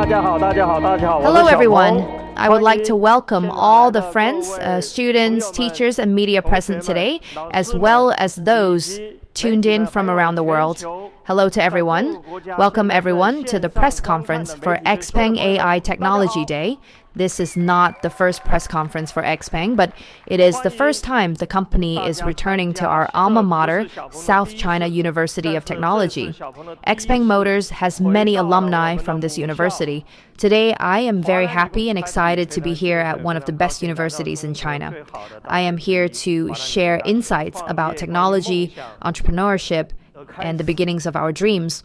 Hello everyone. I would like to welcome all the friends, students, teachers, and media present today, as well as those tuned in from around the world. Hello to everyone. Welcome everyone to the press conference for XPENG AI Technology Day. This is not the first press conference for XPENG, but it is the first time the company is returning to our alma mater, South China University of Technology. XPENG Motors has many alumni from this university. Today, I am very happy and excited to be here at one of the best universities in China. I am here to share insights about technology, entrepreneurship, and the beginnings of our dreams.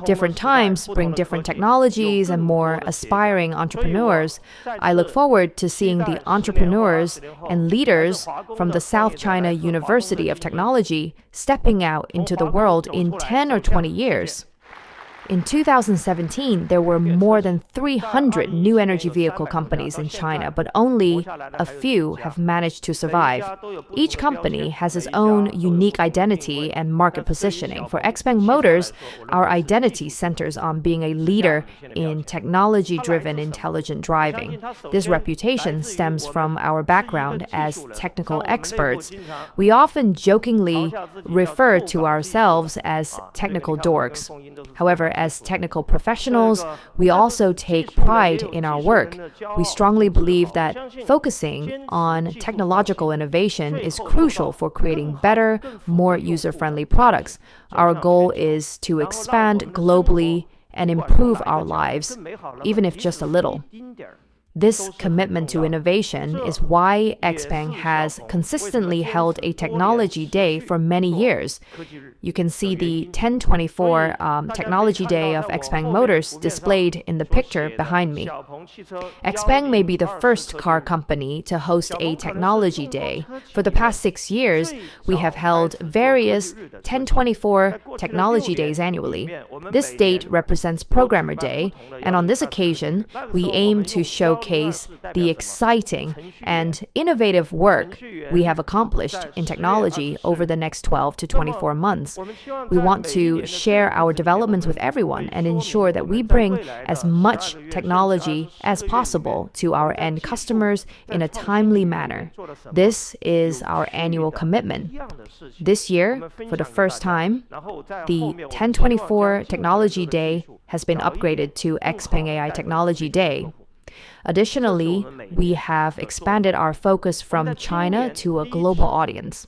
Different times bring different technologies and more aspiring entrepreneurs. I look forward to seeing the entrepreneurs and leaders from the South China University of Technology stepping out into the world in 10 or 20 years. In 2017, there were more than 300 new energy vehicle companies in China, but only a few have managed to survive. Each company has its own unique identity and market positioning. For XPENG Motors, our identity centers on being a leader in technology-driven intelligent driving. This reputation stems from our background as technical experts. We often jokingly refer to ourselves as technical dorks. However, as technical professionals, we also take pride in our work. We strongly believe that focusing on technological innovation is crucial for creating better, more user-friendly products. Our goal is to expand globally and improve our lives, even if just a little. This commitment to innovation is why XPENG has consistently held a technology day for many years. You can see the 1024 Technology Day of XPENG Motors displayed in the picture behind me. XPENG may be the first car company to host a technology day. For the past 6 years, we have held various 1024 Technology Days annually. This date represents Programmer Day, and on this occasion, we aim to showcase the exciting and innovative work we have accomplished in technology over the next 12 to 24 months. We want to share our developments with everyone and ensure that we bring as much technology as possible to our end customers in a timely manner. This is our annual commitment. This year, for the first time, the 1024 Technology Day has been upgraded to XPENG AI Technology Day. Additionally, we have expanded our focus from China to a global audience.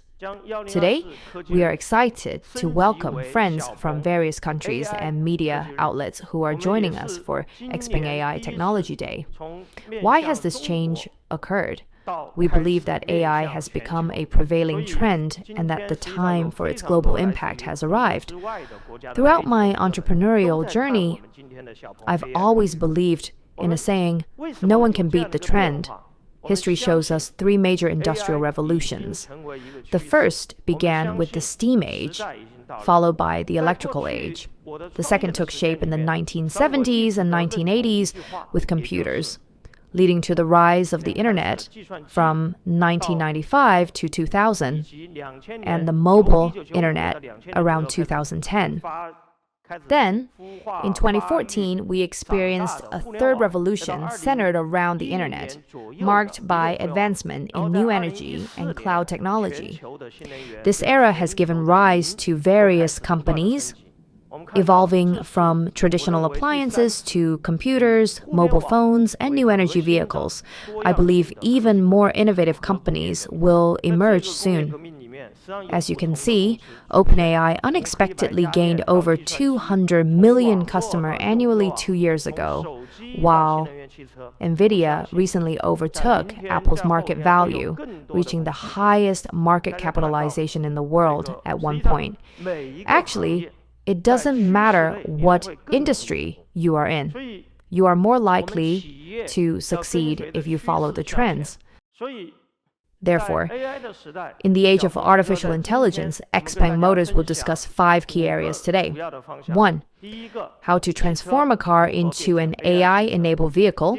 Today, we are excited to welcome friends from various countries and media outlets who are joining us for XPENG AI Technology Day. Why has this change occurred? We believe that AI has become a prevailing trend and that the time for its global impact has arrived. Throughout my entrepreneurial journey, I've always believed in a saying, "No one can beat the trend." History shows us 3 major industrial revolutions. The first began with the steam age, followed by the electrical age. The second took shape in the 1970s and 1980s with computers, leading to the rise of the internet from 1995 to 2000, and the mobile internet around 2010. Then, in 2014, we experienced a third revolution centered around the internet, marked by advancement in new energy and cloud technology. This era has given rise to various companies, evolving from traditional appliances to computers, mobile phones, and new energy vehicles. I believe even more innovative companies will emerge soon. As you can see, OpenAI unexpectedly gained over 200 million customers annually 2 years ago, while NVIDIA recently overtook Apple's market value, reaching the highest market capitalization in the world at one point. Actually, it doesn't matter what industry you are in. You are more likely to succeed if you follow the trends. Therefore, in the age of artificial intelligence, XPENG Motors will discuss 5 key areas today. 1. How to transform a car into an AI-enabled vehicle.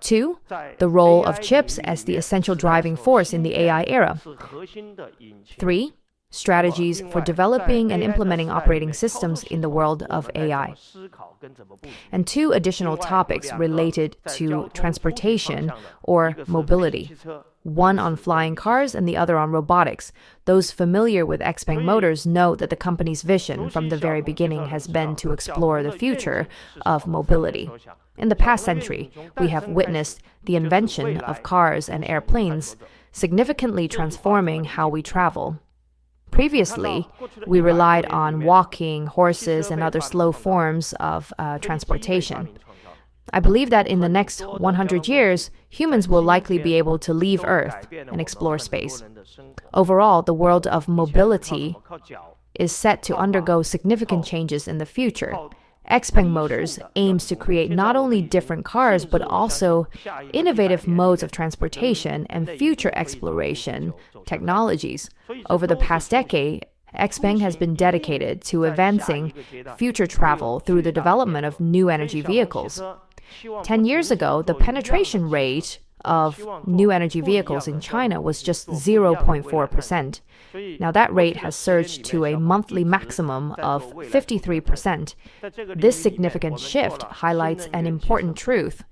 2. The role of chips as the essential driving force in the AI era. 3. strategies for developing and implementing operating systems in the world of AI, and 2 additional topics related to transportation or mobility. One on flying cars and the other on robotics. Those familiar with XPENG Motors know that the company's vision from the very beginning has been to explore the future of mobility. In the past century, we have witnessed the invention of cars and airplanes, significantly transforming how we travel. Previously, we relied on walking, horses, and other slow forms of transportation. I believe that in the next 100 years, humans will likely be able to leave Earth and explore space. Overall, the world of mobility is set to undergo significant changes in the future. XPENG Motors aims to create not only different cars, but also innovative modes of transportation and future exploration technologies. Over the past decade, XPENG has been dedicated to advancing future travel through the development of new energy vehicles. 10 years ago, the penetration rate of new energy vehicles in China was just 0.4%. Now that rate has surged to a monthly maximum of 53%. This significant shift highlights an important truth.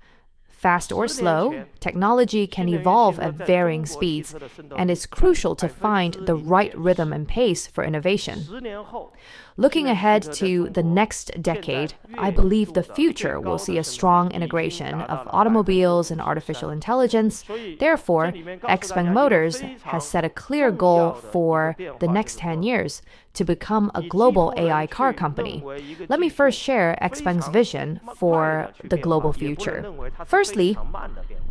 Fast or slow, technology can evolve at varying speeds, and it's crucial to find the right rhythm and pace for innovation. Looking ahead to the next decade, I believe the future will see a strong integration of automobiles and artificial intelligence. Therefore, XPENG Motors has set a clear goal for the next 10 years to become a global AI car company. Let me first share XPENG's vision for the global future. Firstly,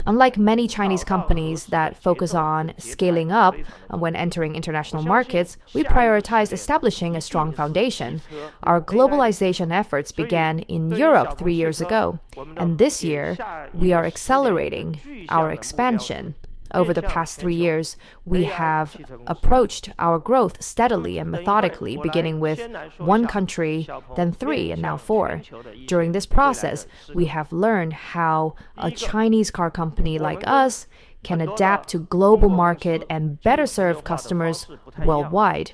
unlike many Chinese companies that focus on scaling up when entering international markets, we prioritize establishing a strong foundation. Our globalization efforts began in Europe 3 years ago, and this year we are accelerating our expansion. Over the past 3 years, we have approached our growth steadily and methodically, beginning with 1 country, then 3, and now 4. During this process, we have learned how a Chinese car company like us can adapt to global market and better serve customers worldwide.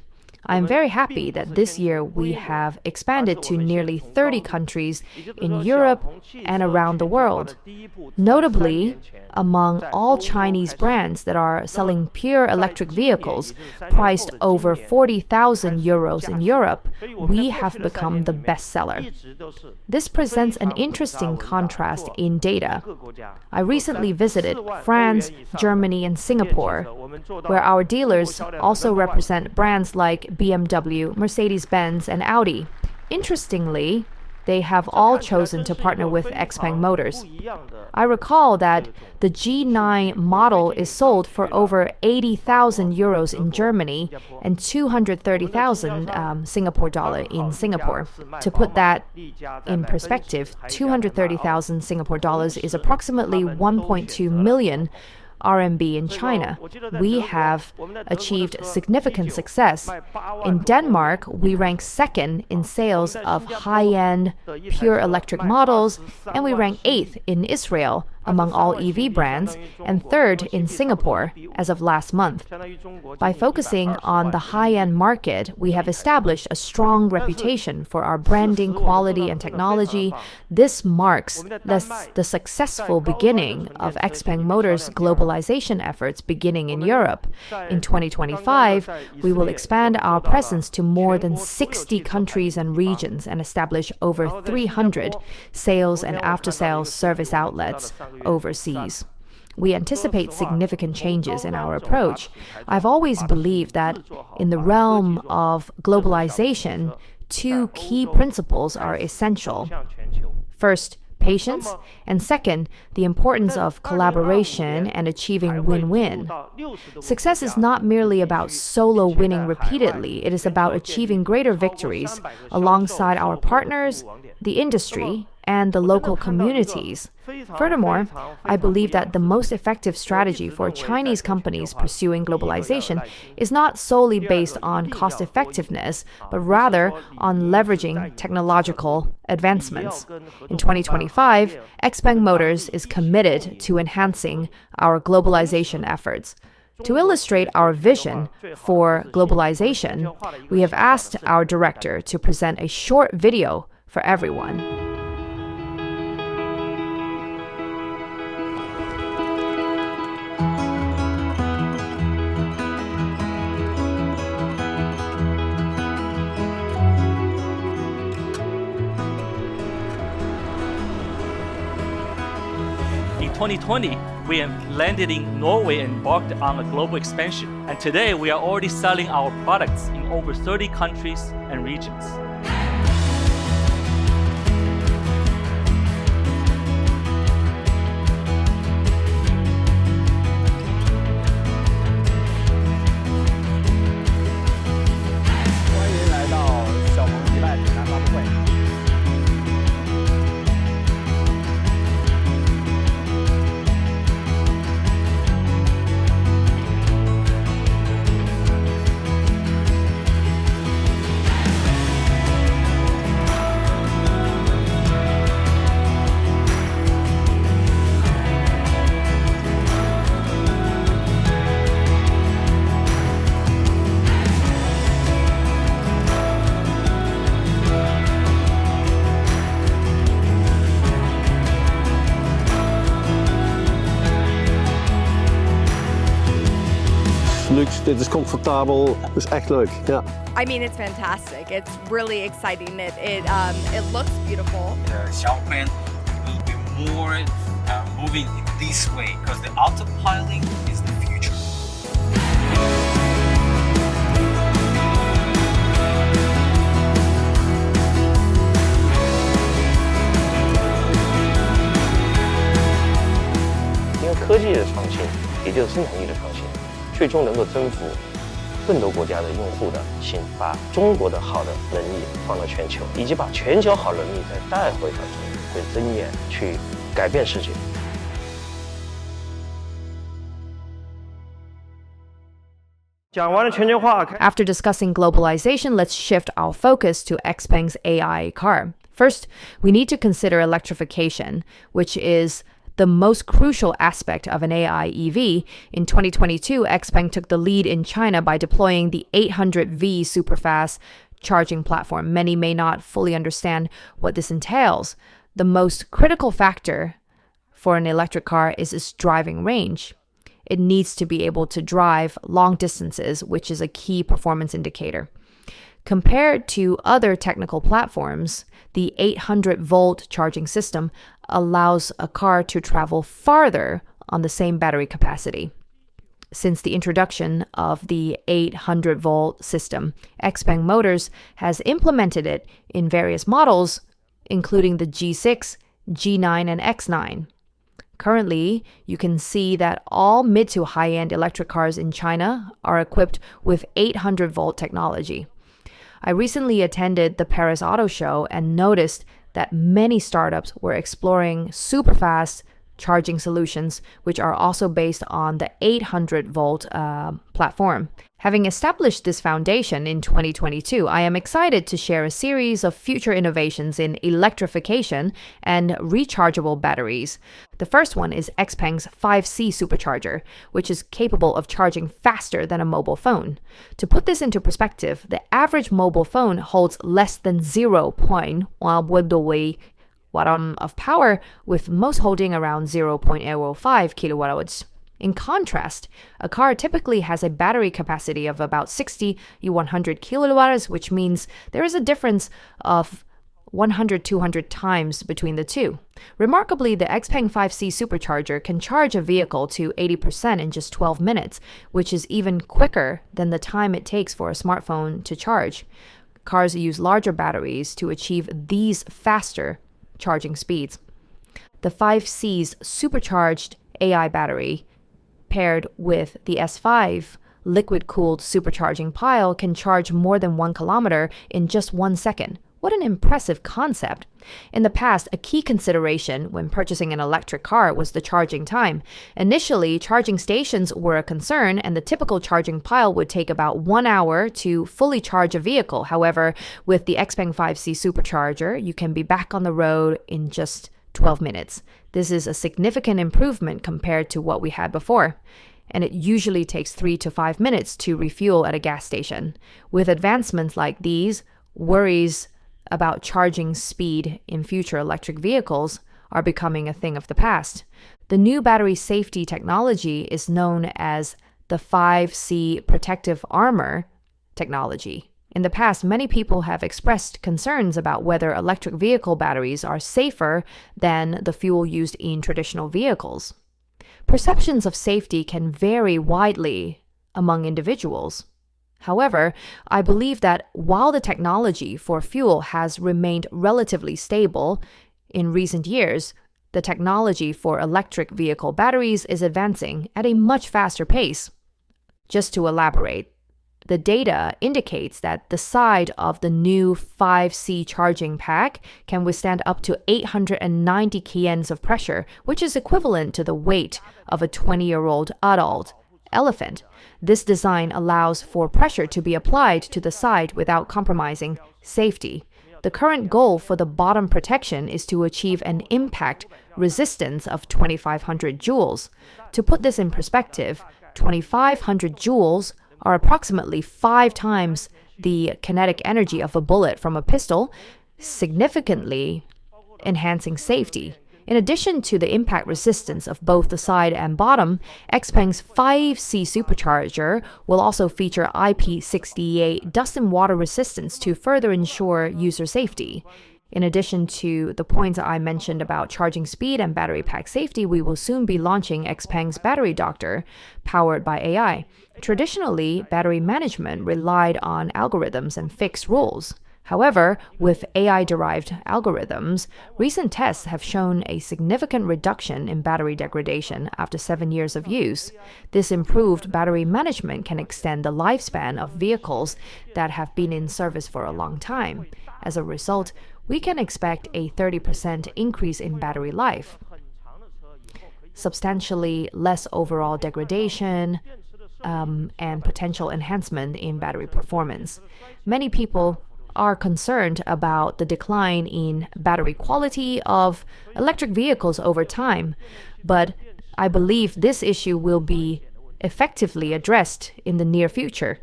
I'm very happy that this year we have expanded to nearly 30 countries in Europe and around the world. Notably, among all Chinese brands that are selling pure electric vehicles priced over 40,000 euros in Europe, we have become the best seller. This presents an interesting contrast in data. I recently visited France, Germany, and Singapore, where our dealers also represent brands like BMW, Mercedes-Benz, and Audi. Interestingly, they have all chosen to partner with XPENG Motors. I recall that the G9 model is sold for over 80,000 euros in Germany and 230,000 Singapore dollar in Singapore. To put that in perspective, 230,000 Singapore dollars is approximately 1.2 million RMB in China. We have achieved significant success. In Denmark, we rank 2nd in sales of high-end pure electric models, and we rank 8th in Israel among all EV brands, and 3rd in Singapore as of last month. By focusing on the high-end market, we have established a strong reputation for our branding, quality, and technology. This marks the successful beginning of XPENG Motors' globalization efforts beginning in Europe. In 2025, we will expand our presence to more than 60 countries and regions and establish over 300 sales and after-sales service outlets overseas. We anticipate significant changes in our approach. I've always believed that in the realm of globalization, 2 key principles are essential. First, patience, and second, the importance of collaboration and achieving win-win. Success is not merely about solo winning repeatedly, it is about achieving greater victories alongside our partners, the industry, and the local communities. Furthermore, I believe that the most effective strategy for Chinese companies pursuing globalization is not solely based on cost effectiveness, but rather on leveraging technological advancements. In 2025, XPENG Motors is committed to enhancing our globalization efforts. To illustrate our vision for globalization, we have asked our director to present a short video for everyone. In 2020, we landed in Norway and embarked on a global expansion. And today, we are already selling our products in over 30 countries and regions. Luxe, dit is comfortabel, het is echt leuk. Ja. I mean, it's fantastic. It's really exciting. It looks beautiful. XPENG will be more moving in this way because the autopiloting is the future.因为科技的创新，也就是生产力的创新，最终能够征服更多国家的用户的心，把中国的好的能力放到全球，以及把全球好能力再带回到中国，会睁眼去改变世界。讲完了全球化。After discussing globalization, let's shift our focus to XPENG's AI car. First, we need to consider electrification, which is the most crucial aspect of an AI EV. In 2022, XPENG took the lead in China by deploying the 800V superfast charging platform. Many may not fully understand what this entails. The most critical factor for an electric car is its driving range. It needs to be able to drive long distances, which is a key performance indicator. Compared to other technical platforms, the 800-volt charging system allows a car to travel farther on the same battery capacity. Since the introduction of the 800-volt system, XPENG Motors has implemented it in various models, including the G6, G9, and X9. Currently, you can see that all mid to high-end electric cars in China are equipped with 800-volt technology. I recently attended the Paris Auto Show and noticed that many startups were exploring super-fast charging solutions, which are also based on the 800-volt platform. Having established this foundation in 2022, I am excited to share a series of future innovations in electrification and rechargeable batteries. The first one is XPENG's 5C supercharger, which is capable of charging faster than a mobile phone. To put this into perspective, the average mobile phone holds less than 0.1 watt of power, with most holding around 0.05 kilowatts. In contrast, a car typically has a battery capacity of about 60 to 100 kilowatts, which means there is a difference of 100-200 times between the two. Remarkably, the XPENG 5C supercharger can charge a vehicle to 80% in just 12 minutes, which is even quicker than the time it takes for a smartphone to charge. Cars use larger batteries to achieve these faster charging speeds. The 5C's supercharged AI battery, paired with the S5 liquid-cooled supercharging pile, can charge more than 1 kilometer in just 1 second. What an impressive concept. In the past, a key consideration when purchasing an electric car was the charging time. Initially, charging stations were a concern, and the typical charging pile would take about 1 hour to fully charge a vehicle. However, with the XPENG 5C supercharger, you can be back on the road in just 12 minutes. This is a significant improvement compared to what we had before. and it usually takes 3 to 5 minutes to refuel at a gas station. With advancements like these, worries about charging speed in future electric vehicles are becoming a thing of the past. The new battery safety technology is known as the 5C protective armor technology. In the past, many people have expressed concerns about whether electric vehicle batteries are safer than the fuel used in traditional vehicles. Perceptions of safety can vary widely among individuals. However, I believe that while the technology for fuel has remained relatively stable in recent years, the technology for electric vehicle batteries is advancing at a much faster pace. Just to elaborate, the data indicates that the side of the new 5C charging pack can withstand up to 890 kns of pressure, which is equivalent to the weight of a 20-year-old adult elephant. This design allows for pressure to be applied to the side without compromising safety. The current goal for the bottom protection is to achieve an impact resistance of 2,500 joules. To put this in perspective, 2,500 joules are approximately 5 times the kinetic energy of a bullet from a pistol, significantly enhancing safety. In addition to the impact resistance of both the side and bottom, XPENG's 5C supercharger will also feature IP68 dust and water resistance to further ensure user safety. In addition to the points I mentioned about charging speed and battery pack safety, we will soon be launching XPENG's Battery Doctor, powered by AI. Traditionally, battery management relied on algorithms and fixed rules. However, with AI-derived algorithms, recent tests have shown a significant reduction in battery degradation after 7 years of use. This improved battery management can extend the lifespan of vehicles that have been in service for a long time. As a result, we can expect a 30% increase in battery life, substantially less overall degradation, and potential enhancement in battery performance. Many people are concerned about the decline in battery quality of electric vehicles over time, but I believe this issue will be effectively addressed in the near future.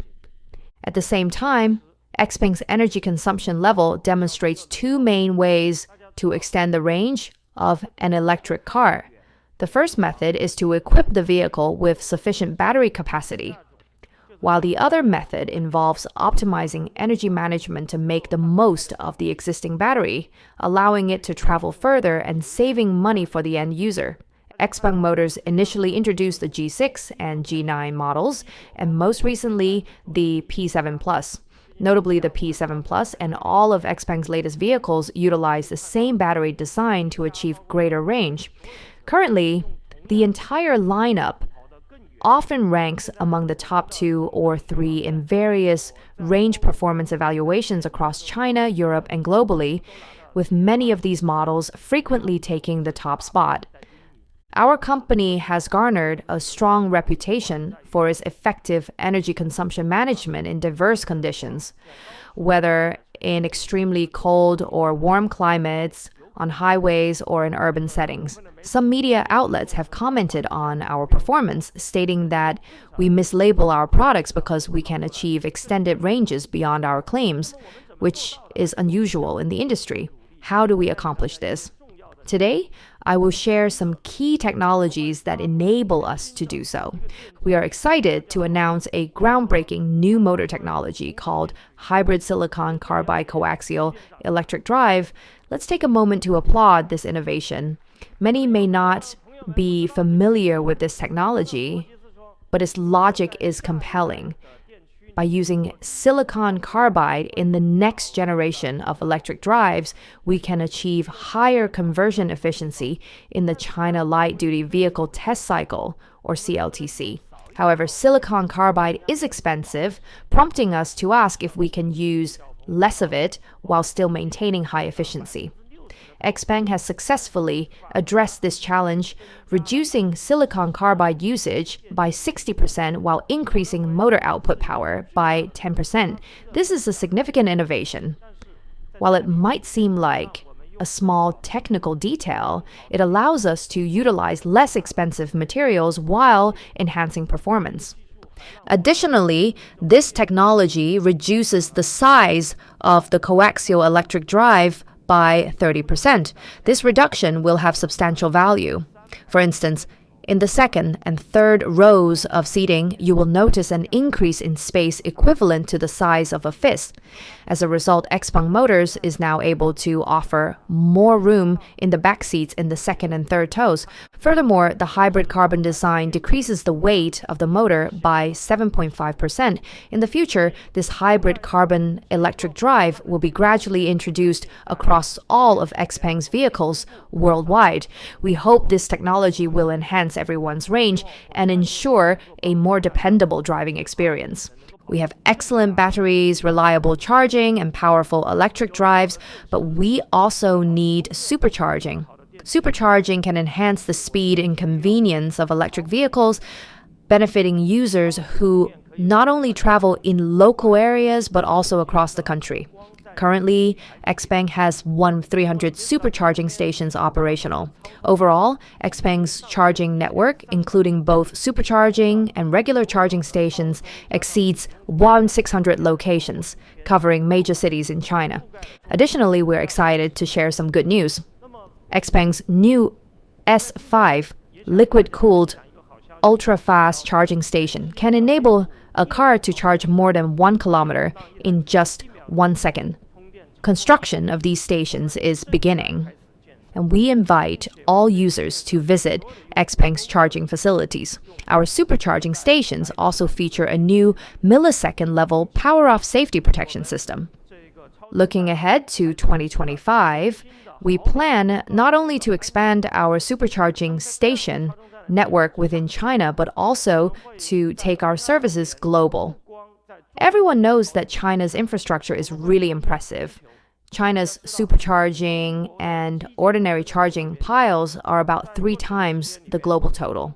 At the same time, XPENG's energy consumption level demonstrates 2 main ways to extend the range of an electric car. The first method is to equip the vehicle with sufficient battery capacity, while the other method involves optimizing energy management to make the most of the existing battery, allowing it to travel further and saving money for the end user. XPENG Motors initially introduced the G6 and G9 models, and most recently the P7 Plus. Notably, the P7 Plus and all of XPENG's latest vehicles utilize the same battery design to achieve greater range. Currently, the entire lineup often ranks among the top 2 or 3 in various range performance evaluations across China, Europe, and globally, with many of these models frequently taking the top spot. Our company has garnered a strong reputation for its effective energy consumption management in diverse conditions, whether in extremely cold or warm climates, on highways, or in urban settings. Some media outlets have commented on our performance, stating that we mislabel our products because we can achieve extended ranges beyond our claims, which is unusual in the industry. How do we accomplish this? Today, I will share some key technologies that enable us to do so. We are excited to announce a groundbreaking new motor technology called hybrid silicon carbide coaxial electric drive. Let's take a moment to applaud this innovation. Many may not be familiar with this technology, but its logic is compelling. By using silicon carbide in the next generation of electric drives, we can achieve higher conversion efficiency in the China Light Duty Vehicle Test Cycle, or CLTC. However, silicon carbide is expensive, prompting us to ask if we can use less of it while still maintaining high efficiency. XPENG has successfully addressed this challenge, reducing silicon carbide usage by 60% while increasing motor output power by 10%. This is a significant innovation. While it might seem like a small technical detail, it allows us to utilize less expensive materials while enhancing performance. Additionally, this technology reduces the size of the coaxial electric drive by 30%. This reduction will have substantial value. For instance, in the second and third rows of seating, you will notice an increase in space equivalent to the size of a fist. As a result, XPENG Motors is now able to offer more room in the back seats in the second and third toes. Furthermore, the hybrid carbon design decreases the weight of the motor by 7.5%. In the future, this hybrid carbon electric drive will be gradually introduced across all of XPENG's vehicles worldwide. We hope this technology will enhance everyone's range and ensure a more dependable driving experience. We have excellent batteries, reliable charging, and powerful electric drives, but we also need supercharging. Supercharging can enhance the speed and convenience of electric vehicles, benefiting users who not only travel in local areas but also across the country. Currently, XPENG has 300 supercharging stations operational. Overall, XPENG's charging network, including both supercharging and regular charging stations, exceeds 1,600 locations, covering major cities in China. Additionally, we're excited to share some good news. XPENG's new S5 liquid-cooled ultra-fast charging station can enable a car to charge more than 1 kilometer in just 1 second. Construction of these stations is beginning, and we invite all users to visit XPENG's charging facilities. Our supercharging stations also feature a new millisecond-level power-off safety protection system. Looking ahead to 2025, we plan not only to expand our supercharging station network within China, but also to take our services global. Everyone knows that China's infrastructure is really impressive. China's supercharging and ordinary charging piles are about 3 times the global total.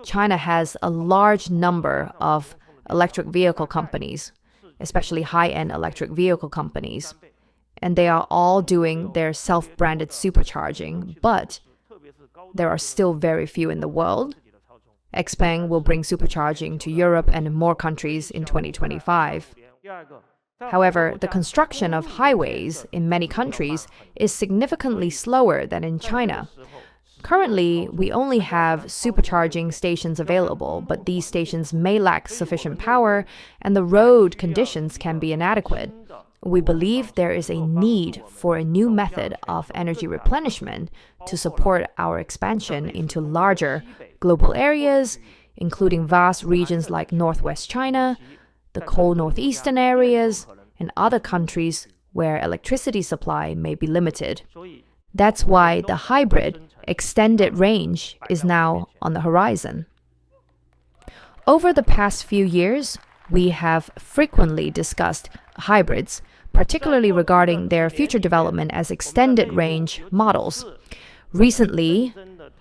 China has a large number of electric vehicle companies, especially high-end electric vehicle companies, and they are all doing their self-branded supercharging, but there are still very few in the world. XPENG will bring supercharging to Europe and more countries in 2025. However, the construction of highways in many countries is significantly slower than in China. Currently, we only have supercharging stations available, but these stations may lack sufficient power and the road conditions can be inadequate. We believe there is a need for a new method of energy replenishment to support our expansion into larger global areas, including vast regions like Northwest China, the cold northeastern areas, and other countries where electricity supply may be limited. That's why the hybrid extended range is now on the horizon. Over the past few years, we have frequently discussed hybrids, particularly regarding their future development as extended range models. Recently,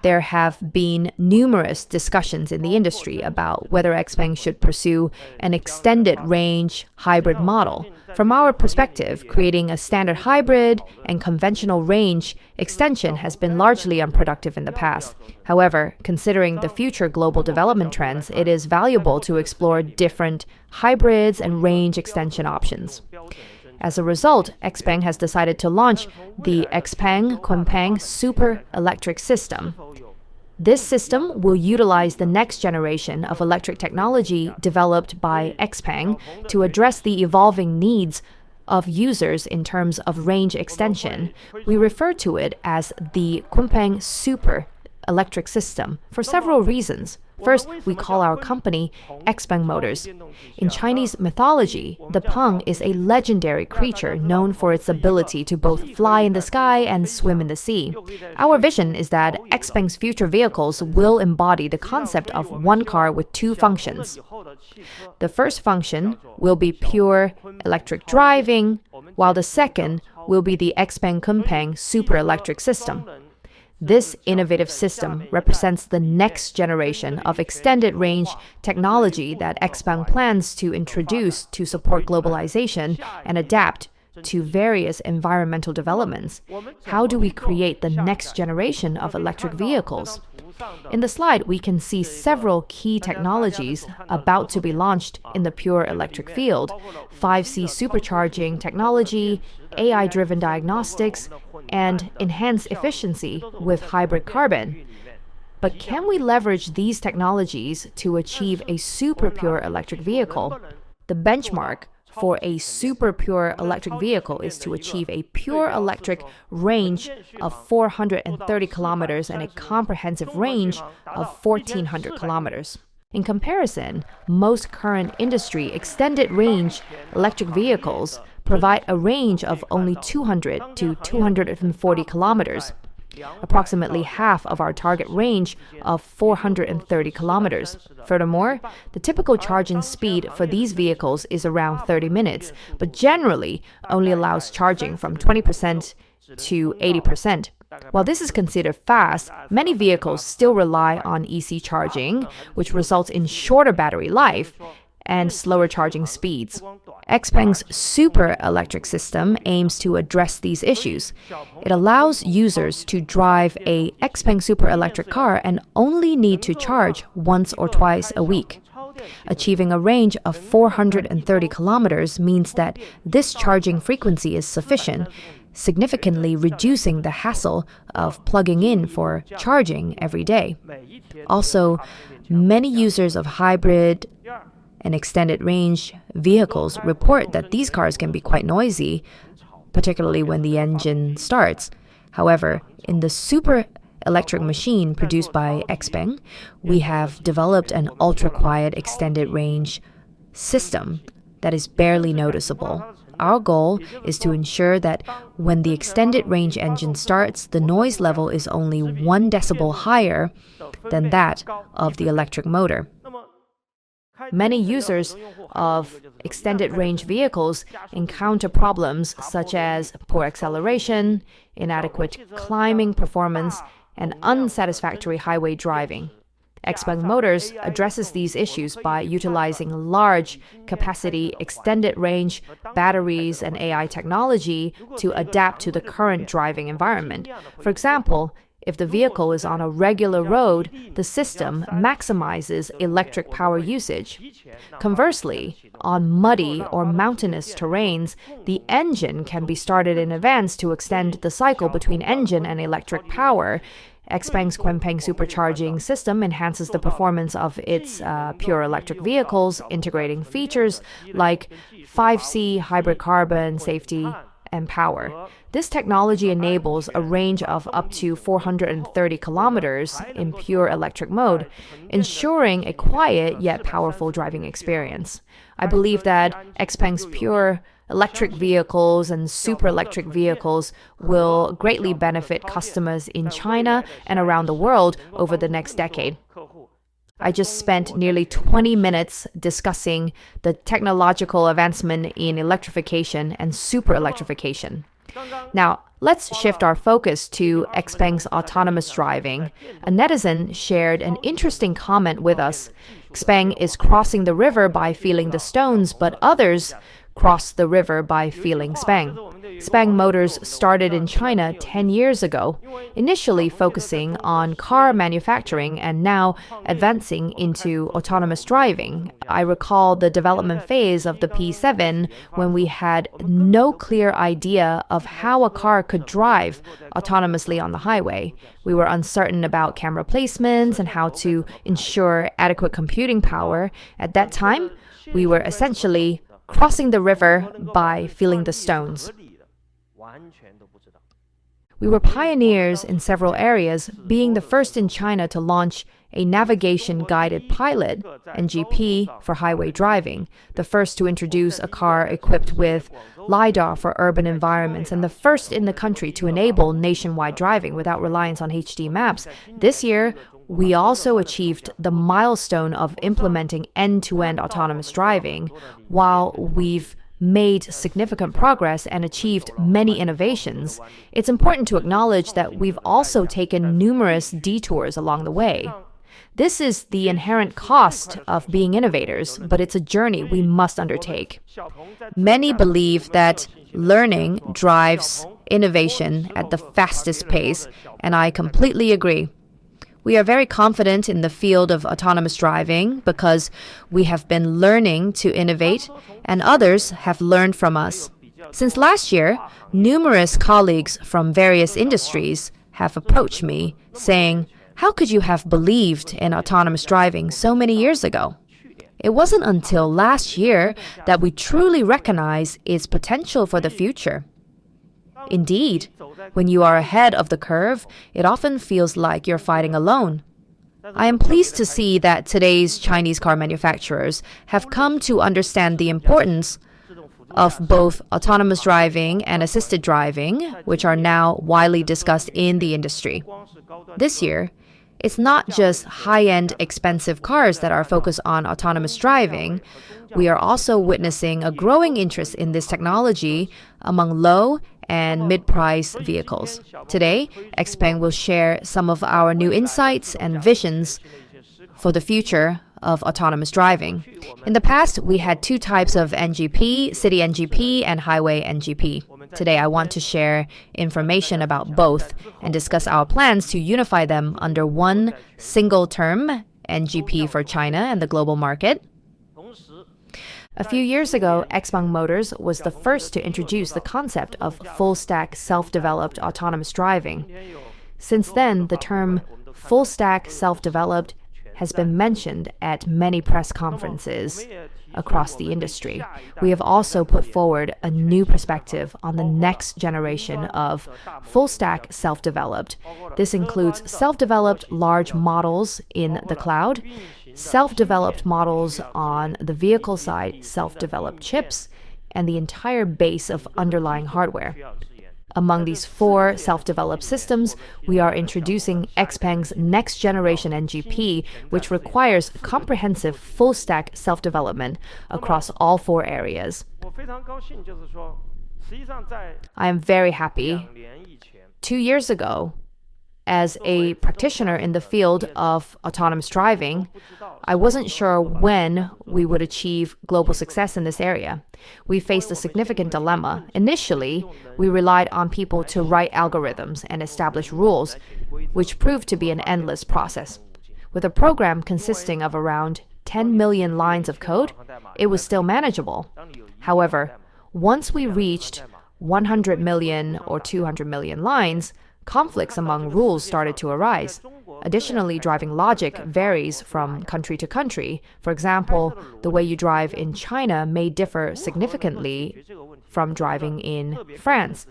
there have been numerous discussions in the industry about whether XPENG should pursue an extended range hybrid model. From our perspective, creating a standard hybrid and conventional range extension has been largely unproductive in the past. However, considering the future global development trends, it is valuable to explore different hybrids and range extension options. As a result, XPENG has decided to launch the XPENG Super Electric System. This system will utilize the next generation of electric technology developed by XPENG to address the evolving needs of users in terms of range extension. We refer to it as the XPENG Super Electric System for several reasons. First, we call our company XPENG Motors. In Chinese mythology, the Peng is a legendary creature known for its ability to both fly in the sky and swim in the sea. Our vision is that XPENG's future vehicles will embody the concept of one car with 2 functions. The first function will be pure electric driving, while the second will be the XPENG Super Electric System. This innovative system represents the next generation of extended range technology that XPENG plans to introduce to support globalization and adapt to various environmental developments. How do we create the next generation of electric vehicles? In the slide, we can see several key technologies about to be launched in the pure electric field: 5C supercharging technology, AI-driven diagnostics, and enhanced efficiency with hybrid carbon. But can we leverage these technologies to achieve a super pure electric vehicle? The benchmark for a super pure electric vehicle is to achieve a pure electric range of 430 kilometers and a comprehensive range of 1,400 kilometers. In comparison, most current industry extended range electric vehicles provide a range of only 200 to 240 kilometers, approximately half of our target range of 430 kilometers. Furthermore, the typical charging speed for these vehicles is around 30 minutes, but generally only allows charging from 20% to 80%. While this is considered fast, many vehicles still rely on EC charging, which results in shorter battery life and slower charging speeds. XPENG's super electric system aims to address these issues. It allows users to drive a XPENG super electric car and only need to charge once or twice a week. Achieving a range of 430 kilometers means that this charging frequency is sufficient, significantly reducing the hassle of plugging in for charging every day. Also, many users of hybrid and extended range vehicles report that these cars can be quite noisy, particularly when the engine starts. However, in the super electric machine produced by XPENG, we have developed an ultra-quiet extended range system that is barely noticeable. Our goal is to ensure that when the extended range engine starts, the noise level is only 1 decibel higher than that of the electric motor. Many users of extended range vehicles encounter problems such as poor acceleration, inadequate climbing performance, and unsatisfactory highway driving. XPENG Motors addresses these issues by utilizing large capacity, extended range batteries and AI technology to adapt to the current driving environment. For example, if the vehicle is on a regular road, the system maximizes electric power usage. Conversely, on muddy or mountainous terrains, the engine can be started in advance to extend the cycle between engine and electric power. XPENG's XPENG supercharging system enhances the performance of its pure electric vehicles, integrating features like 5C, hybrid carbon, safety, and power. This technology enables a range of up to 430 kilometers in pure electric mode, ensuring a quiet yet powerful driving experience. I believe that XPENG's pure electric vehicles and super electric vehicles will greatly benefit customers in China and around the world over the next decade. I just spent nearly 20 minutes discussing the technological advancement in electrification and super electrification. Now, let's shift our focus to XPENG's autonomous driving. A netizen shared an interesting comment with us. XPENG is crossing the river by feeling the stones, but others cross the river by feeling XPENG. XPENG Motors started in China 10 years ago, initially focusing on car manufacturing and now advancing into autonomous driving. I recall the development phase of the P7 when we had no clear idea of how a car could drive autonomously on the highway. We were uncertain about camera placements and how to ensure adequate computing power. At that time, we were essentially crossing the river by feeling the stones. We were pioneers in several areas, being the first in China to launch a navigation-guided pilot, NGP, for highway driving, the first to introduce a car equipped with LiDAR for urban environments, and the first in the country to enable nationwide driving without reliance on HD maps. This year, we also achieved the milestone of implementing end-to-end autonomous driving. While we've made significant progress and achieved many innovations, it's important to acknowledge that we've also taken numerous detours along the way. This is the inherent cost of being innovators, but it's a journey we must undertake. Many believe that Learning drives innovation at the fastest pace, and I completely agree. We are very confident in the field of autonomous driving because we have been learning to innovate, and others have learned from us. Since last year, numerous colleagues from various industries have approached me saying, "How could you have believed in autonomous driving so many years ago?" It wasn't until last year that we truly recognized its potential for the future. Indeed, when you are ahead of the curve, it often feels like you're fighting alone. I am pleased to see that today's Chinese car manufacturers have come to understand the importance of both autonomous driving and assisted driving, which are now widely discussed in the industry. This year, it's not just high-end expensive cars that are focused on autonomous driving. We are also witnessing a growing interest in this technology among low and mid-price vehicles. Today, XPENG will share some of our new insights and visions for the future of autonomous driving. In the past, we had two types of NGP, city NGP and highway NGP. Today, I want to share information about both and discuss our plans to unify them under one single term, NGP for China and the global market. A few years ago, XPENG Motors was the first to introduce the concept of full-stack self-developed autonomous driving. Since then, the term full-stack self-developed has been mentioned at many press conferences across the industry. We have also put forward a new perspective on the next generation of full-stack self-developed. This includes self-developed large models in the cloud, self-developed models on the vehicle side, self-developed chips, and the entire base of underlying hardware. Among these four self-developed systems, we are introducing XPENG's next generation NGP, which requires comprehensive full-stack self-development across all four areas. I am very happy. 2 years ago, as a practitioner in the field of autonomous driving, I wasn't sure when we would achieve global success in this area. We faced a significant dilemma. Initially, we relied on people to write algorithms and establish rules, which proved to be an endless process. With a program consisting of around 10 million lines of code, it was still manageable. However, once we reached 100 million or 200 million lines, conflicts among rules started to arise. Additionally, driving logic varies from country to country. For example, the way you drive in China may differ significantly from driving in France.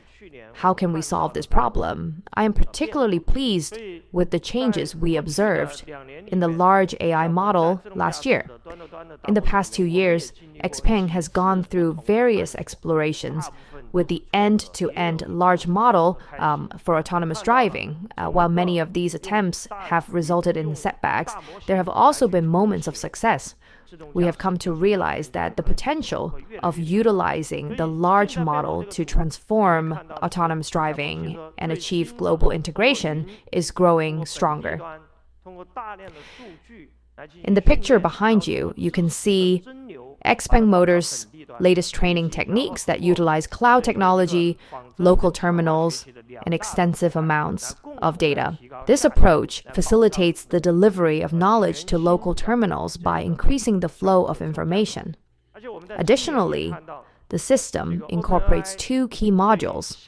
How can we solve this problem? I am particularly pleased with the changes we observed in the large AI model last year. In the past 2 years, XPENG has gone through various explorations with the end-to-end large model for autonomous driving. While many of these attempts have resulted in setbacks, there have also been moments of success. We have come to realize that the potential of utilizing the large model to transform autonomous driving and achieve global integration is growing stronger. In the picture behind you, you can see XPENG Motors' latest training techniques that utilize cloud technology, local terminals, and extensive amounts of data. This approach facilitates the delivery of knowledge to local terminals by increasing the flow of information. Additionally, the system incorporates two key modules,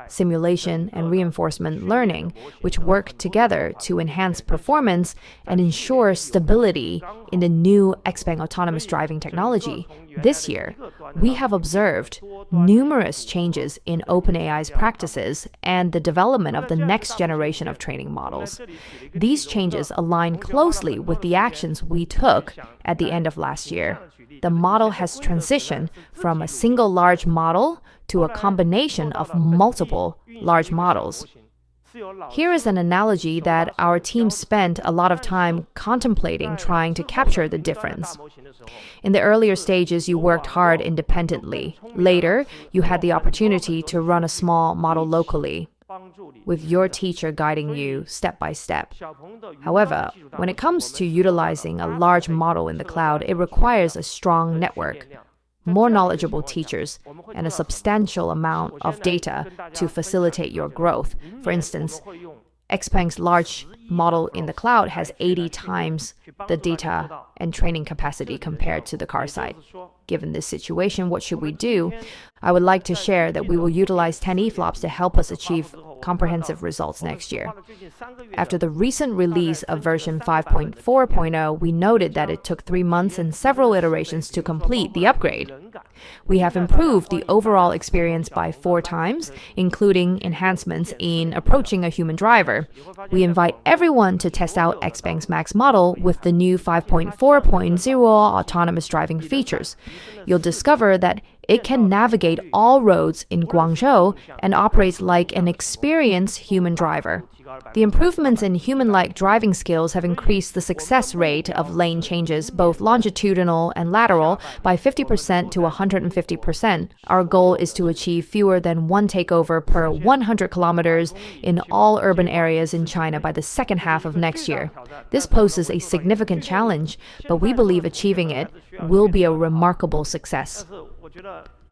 simulation and reinforcement learning, which work together to enhance performance and ensure stability in the new XPENG autonomous driving technology. This year, we have observed numerous changes in OpenAI's practices and the development of the next generation of training models. These changes align closely with the actions we took at the end of last year. The model has transitioned from a single large model to a combination of multiple large models. Here is an analogy that our team spent a lot of time contemplating, trying to capture the difference. In the earlier stages, you worked hard independently. Later, you had the opportunity to run a small model locally, with your teacher guiding you step by step. However, when it comes to utilizing a large model in the cloud, it requires a strong network. more knowledgeable teachers, and a substantial amount of data to facilitate your growth. For instance, XPENG's large model in the cloud has 80 times the data and training capacity compared to the car side. Given this situation, what should we do? I would like to share that we will utilize 10 EFLOPS to help us achieve comprehensive results next year. After the recent release of version 5.4.0, we noted that it took 3 months and several iterations to complete the upgrade. We have improved the overall experience by 4 times, including enhancements in approaching a human driver. We invite everyone to test out XPENG's Max model with the new 5.4.0 autonomous driving features. You'll discover that it can navigate all roads in Guangzhou and operates like an experienced human driver. The improvements in human-like driving skills have increased the success rate of lane changes, both longitudinal and lateral, by 50% to 150%. Our goal is to achieve fewer than 1 takeover per 100 kilometers in all urban areas in China by the second half of next year. This poses a significant challenge, but we believe achieving it will be a remarkable success.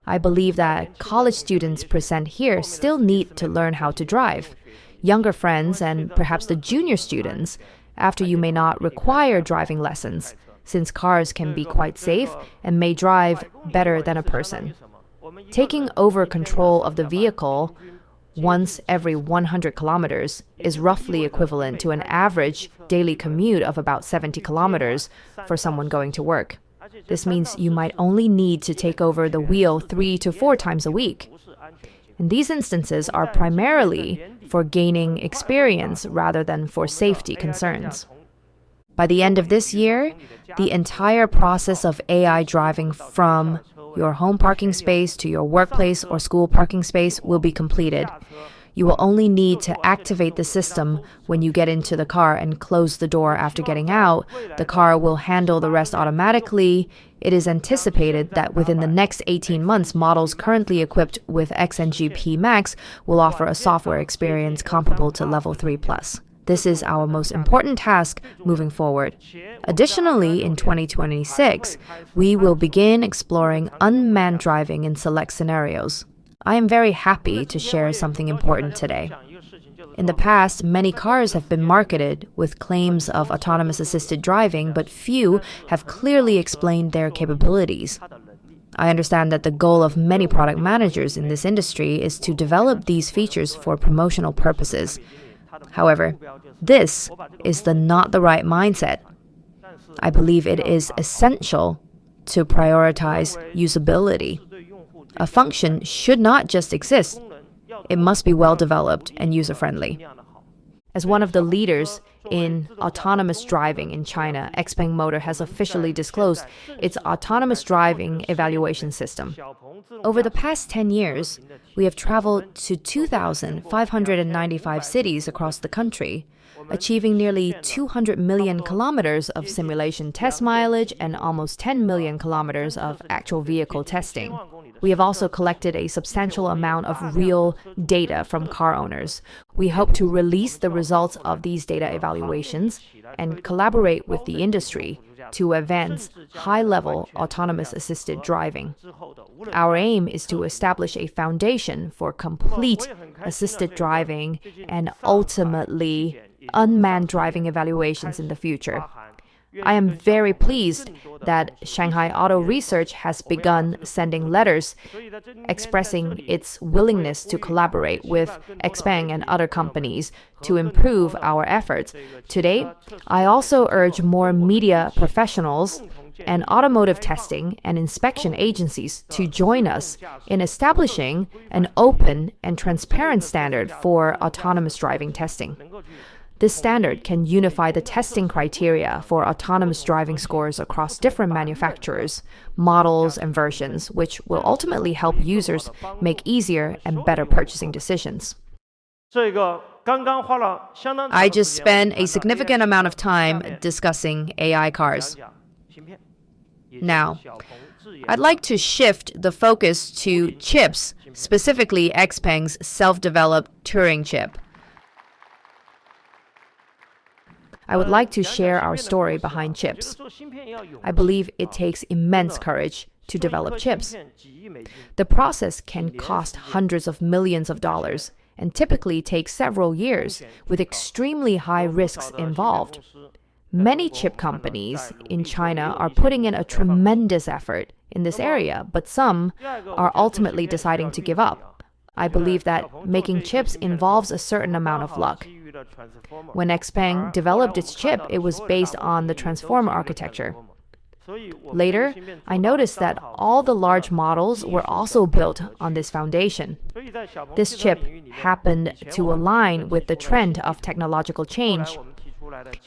I believe that college students present here still need to learn how to drive. Younger friends and perhaps the junior students, after you may not require driving lessons, since cars can be quite safe and may drive better than a person. Taking over control of the vehicle once every 100 kilometers is roughly equivalent to an average daily commute of about 70 kilometers for someone going to work. This means you might only need to take over the wheel 3 to 4 times a week. And these instances are primarily for gaining experience rather than for safety concerns. By the end of this year, the entire process of AI driving from your home parking space to your workplace or school parking space will be completed. You will only need to activate the system when you get into the car and close the door after getting out. The car will handle the rest automatically. It is anticipated that within the next 18 months, models currently equipped with XNGP Max will offer a software experience comparable to Level 3+. This is our most important task moving forward. Additionally, in 2026, we will begin exploring unmanned driving in select scenarios. I am very happy to share something important today. In the past, many cars have been marketed with claims of autonomous assisted driving, but few have clearly explained their capabilities. I understand that the goal of many product managers in this industry is to develop these features for promotional purposes. However, this is not the right mindset. I believe it is essential to prioritize usability. A function should not just exist. It must be well developed and user-friendly. As one of the leaders in autonomous driving in China, XPENG Motor has officially disclosed its autonomous driving evaluation system. Over the past 10 years, we have traveled to 2,595 cities across the country, achieving nearly 200 million kilometers of simulation test mileage and almost 10 million kilometers of actual vehicle testing. We have also collected a substantial amount of real data from car owners. We hope to release the results of these data evaluations and collaborate with the industry to advance high-level autonomous assisted driving. Our aim is to establish a foundation for complete assisted driving and ultimately unmanned driving evaluations in the future. I am very pleased that Shanghai Auto Research has begun sending letters expressing its willingness to collaborate with XPENG and other companies to improve our efforts. Today, I also urge more media professionals and automotive testing and inspection agencies to join us in establishing an open and transparent standard for autonomous driving testing. This standard can unify the testing criteria for autonomous driving scores across different manufacturers, models, and versions, which will ultimately help users make easier and better purchasing decisions. I just spent a significant amount of time discussing AI cars. Now, I'd like to shift the focus to chips, specifically XPENG's self-developed Turing chip. I would like to share our story behind chips. I believe it takes immense courage to develop chips. The process can cost hundreds of millions of dollars and typically take several years, with extremely high risks involved. Many chip companies in China are putting in a tremendous effort in this area, but some are ultimately deciding to give up. I believe that making chips involves a certain amount of luck. When XPENG developed its chip, it was based on the transformer architecture. Later, I noticed that all the large models were also built on this foundation. This chip happened to align with the trend of technological change.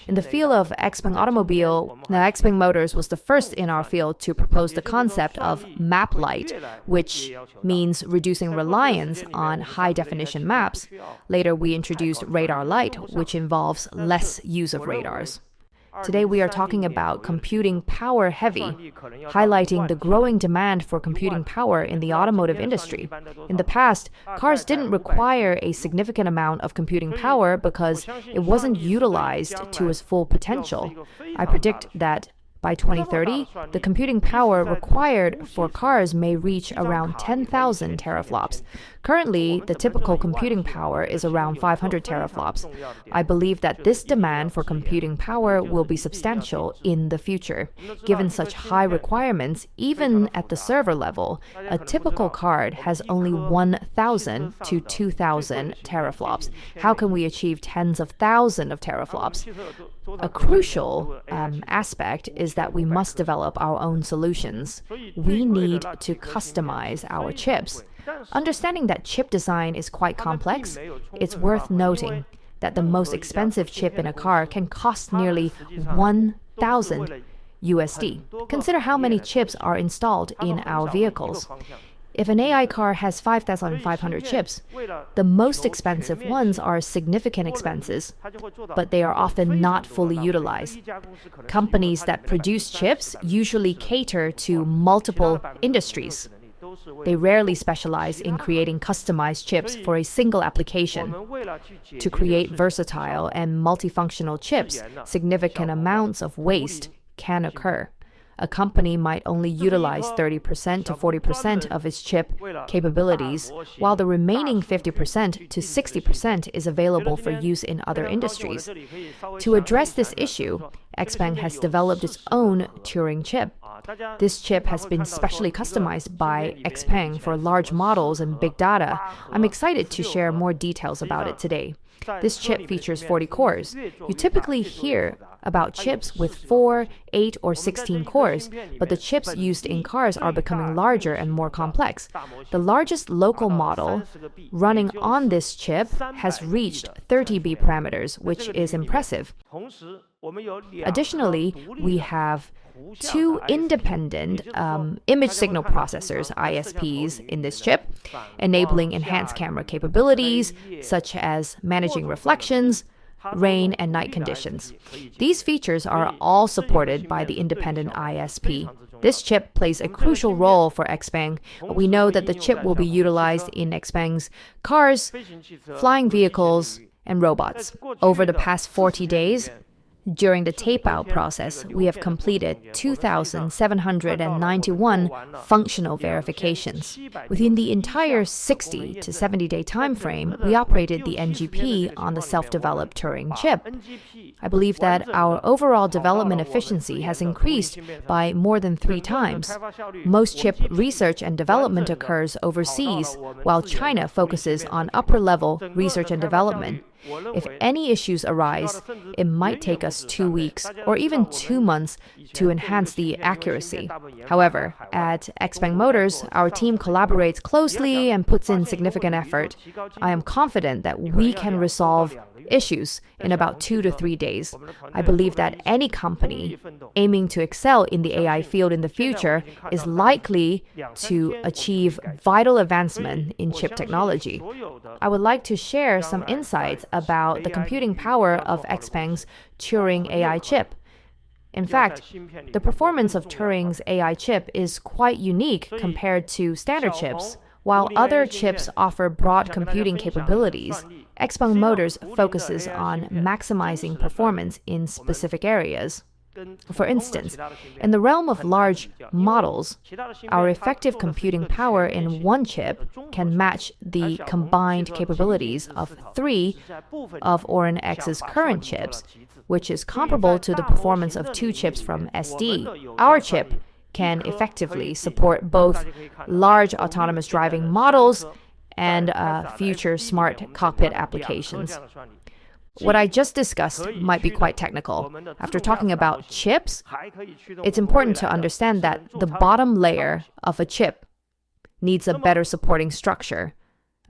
In the field of XPENG automobile, the XPENG Motors was the first in our field to propose the concept of map light, which means reducing reliance on high-definition maps. Later, we introduced radar light, which involves less use of radars. Today, we are talking about computing power heavy, highlighting the growing demand for computing power in the automotive industry. In the past, cars didn't require a significant amount of computing power because it wasn't utilized to its full potential. I predict that by 2030, the computing power required for cars may reach around 10,000 teraflops. Currently, the typical computing power is around 500 teraflops. I believe that this demand for computing power will be substantial in the future. Given such high requirements, even at the server level, a typical card has only 1,000 to 2,000 teraflops. How can we achieve tens of thousands of teraflops? A crucial aspect is that we must develop our own solutions. We need to customize our chips. Understanding that chip design is quite complex, it's worth noting that the most expensive chip in a car can cost nearly 1,000 USD. Consider how many chips are installed in our vehicles. If an AI car has 5,500 chips, the most expensive ones are significant expenses, but they are often not fully utilized. Companies that produce chips usually cater to multiple industries. They rarely specialize in creating customized chips for a single application. To create versatile and multifunctional chips, significant amounts of waste can occur. A company might only utilize 30% to 40% of its chip capabilities, while the remaining 50% to 60% is available for use in other industries. To address this issue, XPENG has developed its own Turing chip. This chip has been specially customized by XPENG for large models and big data. I'm excited to share more details about it today. This chip features 40 cores. You typically hear about chips with 4, 8, or 16 cores, but the chips used in cars are becoming larger and more complex. The largest local model running on this chip has reached 30B parameters, which is impressive. Additionally, we have two independent image signal processors, ISPs, in this chip, enabling enhanced camera capabilities, such as managing reflections, rain, and night conditions. These features are all supported by the independent ISP. This chip plays a crucial role for XPENG. We know that the chip will be utilized in XPENG's cars, flying vehicles, and robots. Over the past 40 days, during the tape-out process, we have completed 2,791 functional verifications. Within the entire 60 to 70-day time frame, we operated the NGP on the self-developed Turing chip. I believe that our overall development efficiency has increased by more than 3 times. Most chip research and development occurs overseas, while China focuses on upper-level research and development. If any issues arise, it might take us 2 weeks or even 2 months to enhance the accuracy. However, at XPENG Motors, our team collaborates closely and puts in significant effort. I am confident that we can resolve issues in about 2 to 3 days. I believe that any company aiming to excel in the AI field in the future is likely to achieve vital advancement in chip technology. I would like to share some insights about the computing power of XPENG's Turing AI chip. In fact, the performance of Turing's AI chip is quite unique compared to standard chips. While other chips offer broad computing capabilities, XPENG Motors focuses on maximizing performance in specific areas. For instance, in the realm of large models, our effective computing power in one chip can match the combined capabilities of 3 of Orin X's current chips, which is comparable to the performance of 2 chips from SD. Our chip can effectively support both large autonomous driving models and future smart cockpit applications. What I just discussed might be quite technical. After talking about chips, it's important to understand that the bottom layer of a chip needs a better supporting structure,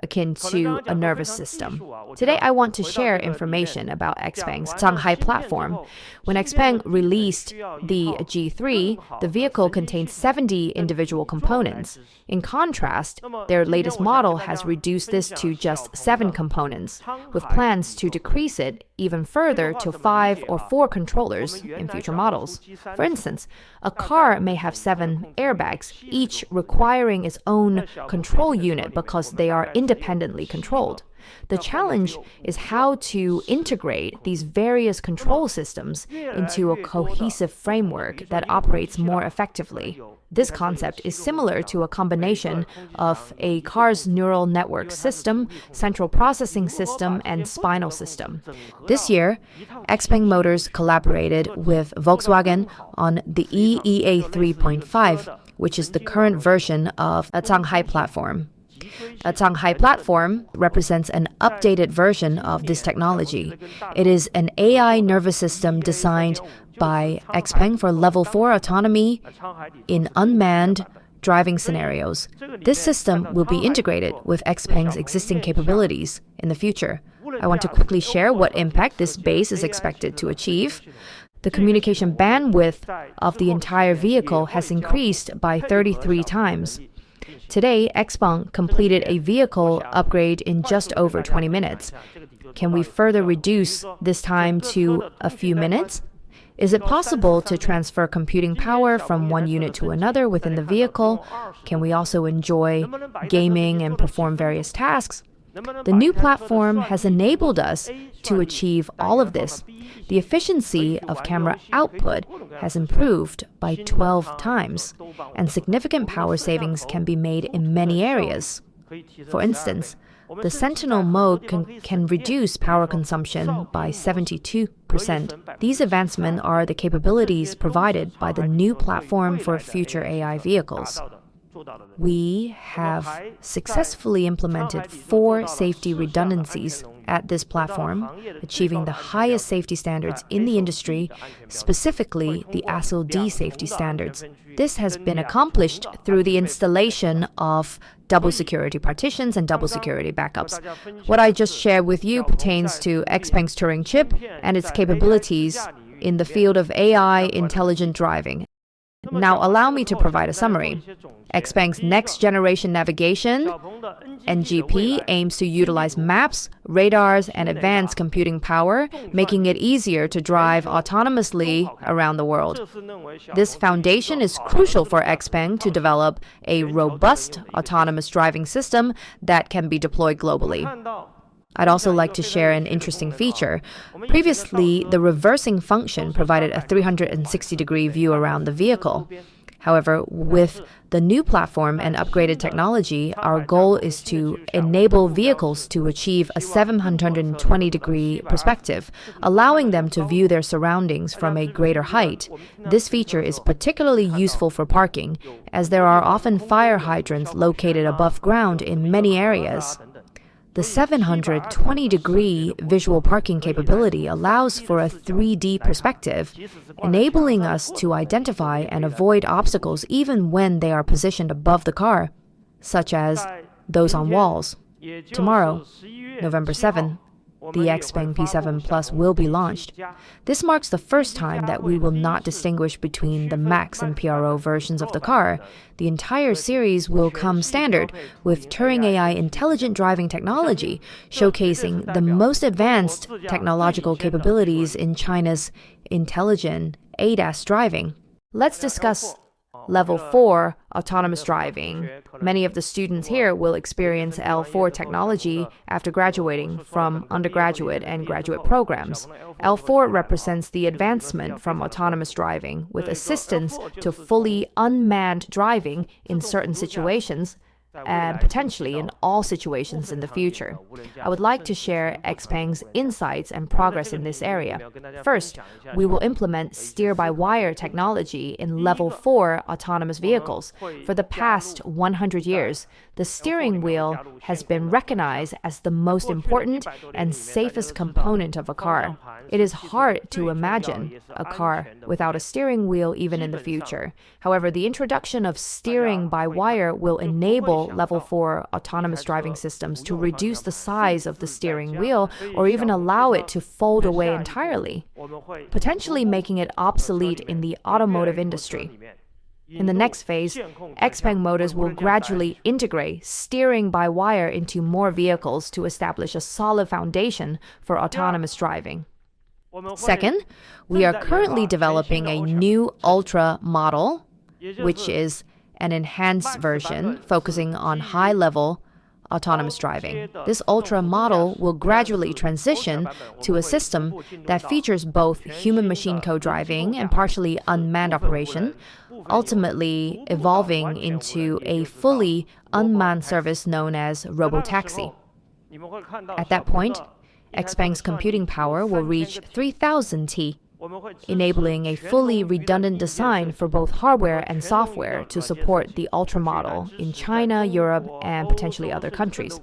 akin to a nervous system. Today, I want to share information about XPeng's Shanghai platform. When XPeng released the G3, the vehicle contained 70 individual components. In contrast, their latest model has reduced this to just 7 components, with plans to decrease it even further to 5 or 4 controllers in future models. For instance, a car may have 7 airbags, each requiring its own control unit because they are independently controlled. The challenge is how to integrate these various control systems into a cohesive framework that operates more effectively. This concept is similar to a combination of a car's neural network system, central processing system, and spinal system. This year, XPeng Motors collaborated with Volkswagen on the EEA 3.5, which is the current version of the Shanghai platform. The Shanghai platform represents an updated version of this technology. It is an AI nervous system designed by XPeng for level 4 autonomy in unmanned driving scenarios. This system will be integrated with XPeng's existing capabilities in the future. I want to quickly share what impact this base is expected to achieve. The communication bandwidth of the entire vehicle has increased by 33 times. Today, XPeng completed a vehicle upgrade in just over 20 minutes. Can we further reduce this time to a few minutes? Is it possible to transfer computing power from one unit to another within the vehicle? Can we also enjoy gaming and perform various tasks? The new platform has enabled us to achieve all of this. The efficiency of camera output has improved by 12 times, and significant power savings can be made in many areas. For instance, the Sentinel mode can reduce power consumption by 72%. These advancements are the capabilities provided by the new platform for future AI vehicles. We have successfully implemented 4 safety redundancies at this platform, achieving the highest safety standards in the industry, specifically the ASIL D safety standards. This has been accomplished through the installation of double security partitions and double security backups. What I just shared with you pertains to XPeng's Turing chip and its capabilities in the field of AI intelligent driving. Now allow me to provide a summary. XPeng's next-generation navigation, NGP, aims to utilize maps, radars, and advanced computing power, making it easier to drive autonomously around the world. This foundation is crucial for XPeng to develop a robust autonomous driving system that can be deployed globally. I'd also like to share an interesting feature. Previously, the reversing function provided a 360-degree view around the vehicle. However, with the new platform and upgraded technology, our goal is to enable vehicles to achieve a 720-degree perspective, allowing them to view their surroundings from a greater height. This feature is particularly useful for parking, as there are often fire hydrants located above ground in many areas. The 720-degree visual parking capability allows for a 3D perspective, enabling us to identify and avoid obstacles even when they are positioned above the car, such as those on walls. Tomorrow, November 7, the XPeng P7 Plus will be launched. This marks the first time that we will not distinguish between the Max and PRO versions of the car. The entire series will come standard with Turing AI intelligent driving technology, showcasing the most advanced technological capabilities in China's intelligent ADAS driving. Let's discuss Level 4 autonomous driving. Many of the students here will experience L4 technology after graduating from undergraduate and graduate programs. L4 represents the advancement from autonomous driving with assistance to fully unmanned driving in certain situations and potentially in all situations in the future. I would like to share XPENG's insights and progress in this area. First, we will implement steer-by-wire technology in Level 4 autonomous vehicles. For the past 100 years, the steering wheel has been recognized as the most important and safest component of a car. It is hard to imagine a car without a steering wheel even in the future. However, the introduction of steering by wire will enable Level 4 autonomous driving systems to reduce the size of the steering wheel or even allow it to fold away entirely, potentially making it obsolete in the automotive industry. In the next phase, XPENG Motors will gradually integrate steering by wire into more vehicles to establish a solid foundation for autonomous driving. Second, we are currently developing a new Ultra model, which is an enhanced version focusing on high-level autonomous driving. This Ultra model will gradually transition to a system that features both human-machine co-driving and partially unmanned operation, ultimately evolving into a fully unmanned service known as Robotaxi. At that point, XPENG's computing power will reach 3000 T, enabling a fully redundant design for both hardware and software to support the Ultra model in China, Europe, and potentially other countries.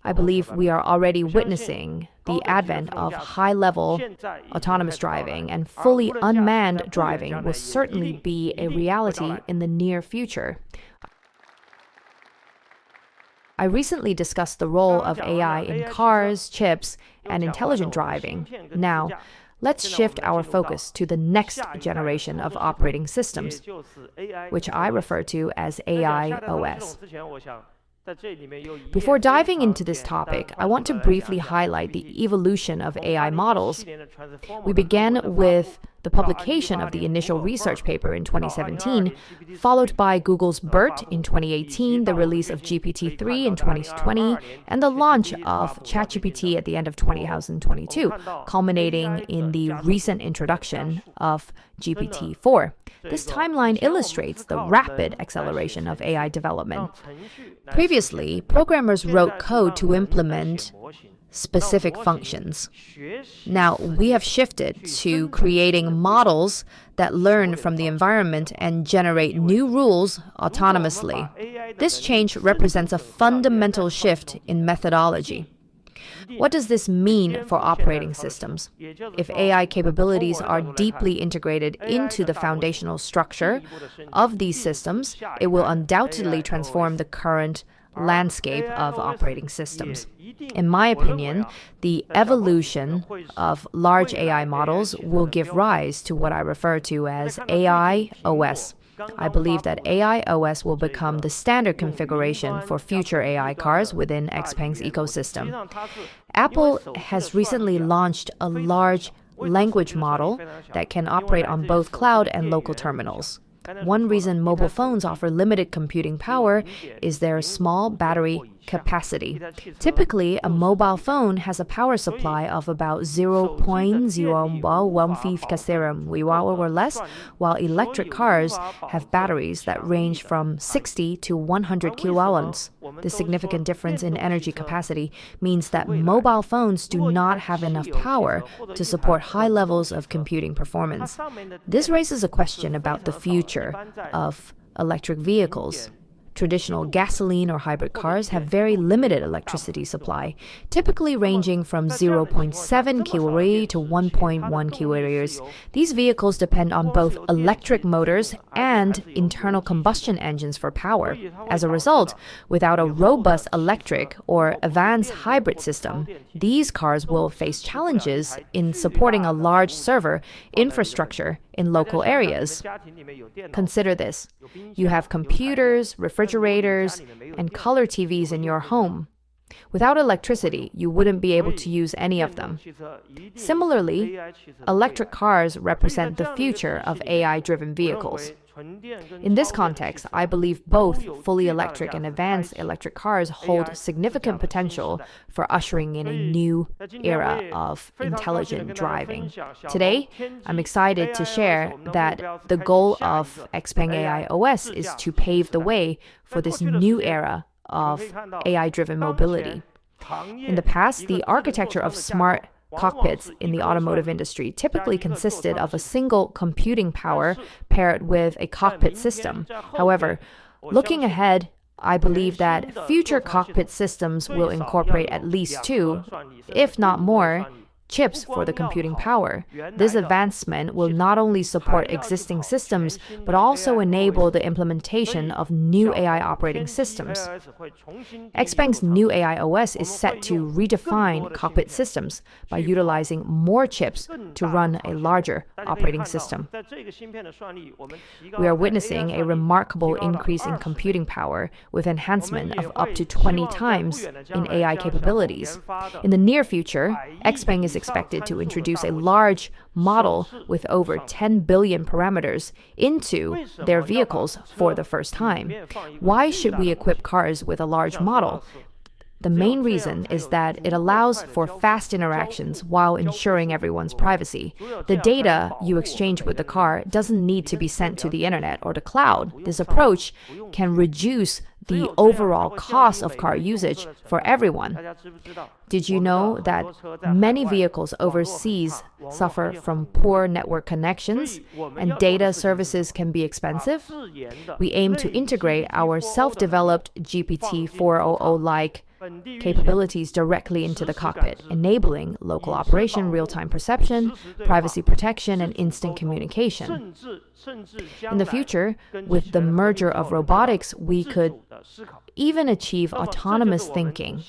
I believe we are already witnessing the advent of high-level autonomous driving, and fully unmanned driving will certainly be a reality in the near future. I recently discussed the role of AI in cars, chips, and intelligent driving. Now, let's shift our focus to the next generation of operating systems, which I refer to as AI OS. Before diving into this topic, I want to briefly highlight the evolution of AI models. We began with the publication of the initial research paper in 2017, followed by Google's BERT in 2018, the release of GPT-3 in 2020, and the launch of ChatGPT at the end of 2022, culminating in the recent introduction of GPT-4. This timeline illustrates the rapid acceleration of AI development. Previously, programmers wrote code to implement specific functions. Now, we have shifted to creating models that learn from the environment and generate new rules autonomously. This change represents a fundamental shift in methodology. What does this mean for operating systems? If AI capabilities are deeply integrated into the foundational structure of these systems, it will undoubtedly transform the current landscape of operating systems. In my opinion, the evolution of large AI models will give rise to what I refer to as AI OS. I believe that AI OS will become the standard configuration for future AI cars within XPENG's ecosystem. Apple has recently launched a large language model that can operate on both cloud and local terminals. One reason mobile phones offer limited computing power is their small battery capacity. Typically, a mobile phone has a power supply of about 0.015 kWh or less, while electric cars have batteries that range from 60 to 100 kWh. The significant difference in energy capacity means that mobile phones do not have enough power to support high levels of computing performance. This raises a question about the future of electric vehicles. Traditional gasoline or hybrid cars have very limited electricity supply, typically ranging from 0.7 kWh to 1.1 kWh. These vehicles depend on both electric motors and internal combustion engines for power. As a result, without a robust electric or advanced hybrid system, these cars will face challenges in supporting a large server infrastructure in local areas. Consider this. You have computers, refrigerators, and color TVs in your home. Without electricity, you wouldn't be able to use any of them. Similarly, electric cars represent the future of AI-driven vehicles. In this context, I believe both fully electric and advanced electric cars hold significant potential for ushering in a new era of intelligent driving. Today, I'm excited to share that the goal of XPENG AI OS is to pave the way for this new era of AI-driven mobility. In the past, the architecture of smart cockpits in the automotive industry typically consisted of a single computing power paired with a cockpit system. However, looking ahead, I believe that future cockpit systems will incorporate at least 2, if not more, chips for the computing power. This advancement will not only support existing systems, but also enable the implementation of new AI operating systems. XPENG's new AI OS is set to redefine cockpit systems by utilizing more chips to run a larger operating system. We are witnessing a remarkable increase in computing power with enhancement of up to 20 times in AI capabilities. In the near future, XPENG is expected to introduce a large model with over 10 billion parameters into their vehicles for the first time. Why should we equip cars with a large model? The main reason is that it allows for fast interactions while ensuring everyone's privacy. The data you exchange with the car doesn't need to be sent to the internet or the cloud. This approach can reduce the overall cost of car usage for everyone. Did you know that many vehicles overseas suffer from poor network connections and data services can be expensive? We aim to integrate our self-developed GPT-400-like capabilities directly into the cockpit, enabling local operation, real-time perception, privacy protection, and instant communication. In the future, with the merger of robotics, we could even achieve autonomous thinking.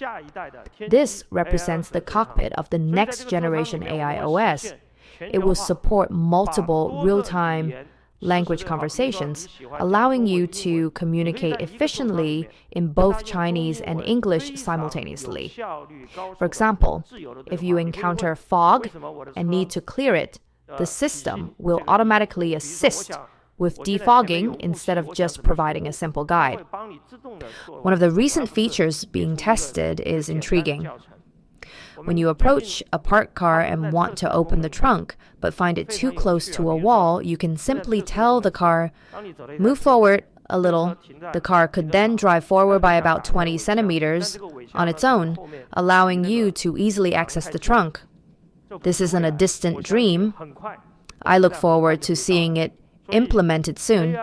This represents the cockpit of the next generation AI OS. It will support multiple real-time language conversations, allowing you to communicate efficiently in both Chinese and English simultaneously. For example, if you encounter fog and need to clear it, the system will automatically assist with defogging instead of just providing a simple guide. One of the recent features being tested is intriguing. When you approach a parked car and want to open the trunk, but find it too close to a wall, you can simply tell the car, move forward a little. The car could then drive forward by about 20 centimeters on its own, allowing you to easily access the trunk. This isn't a distant dream. I look forward to seeing it implemented soon.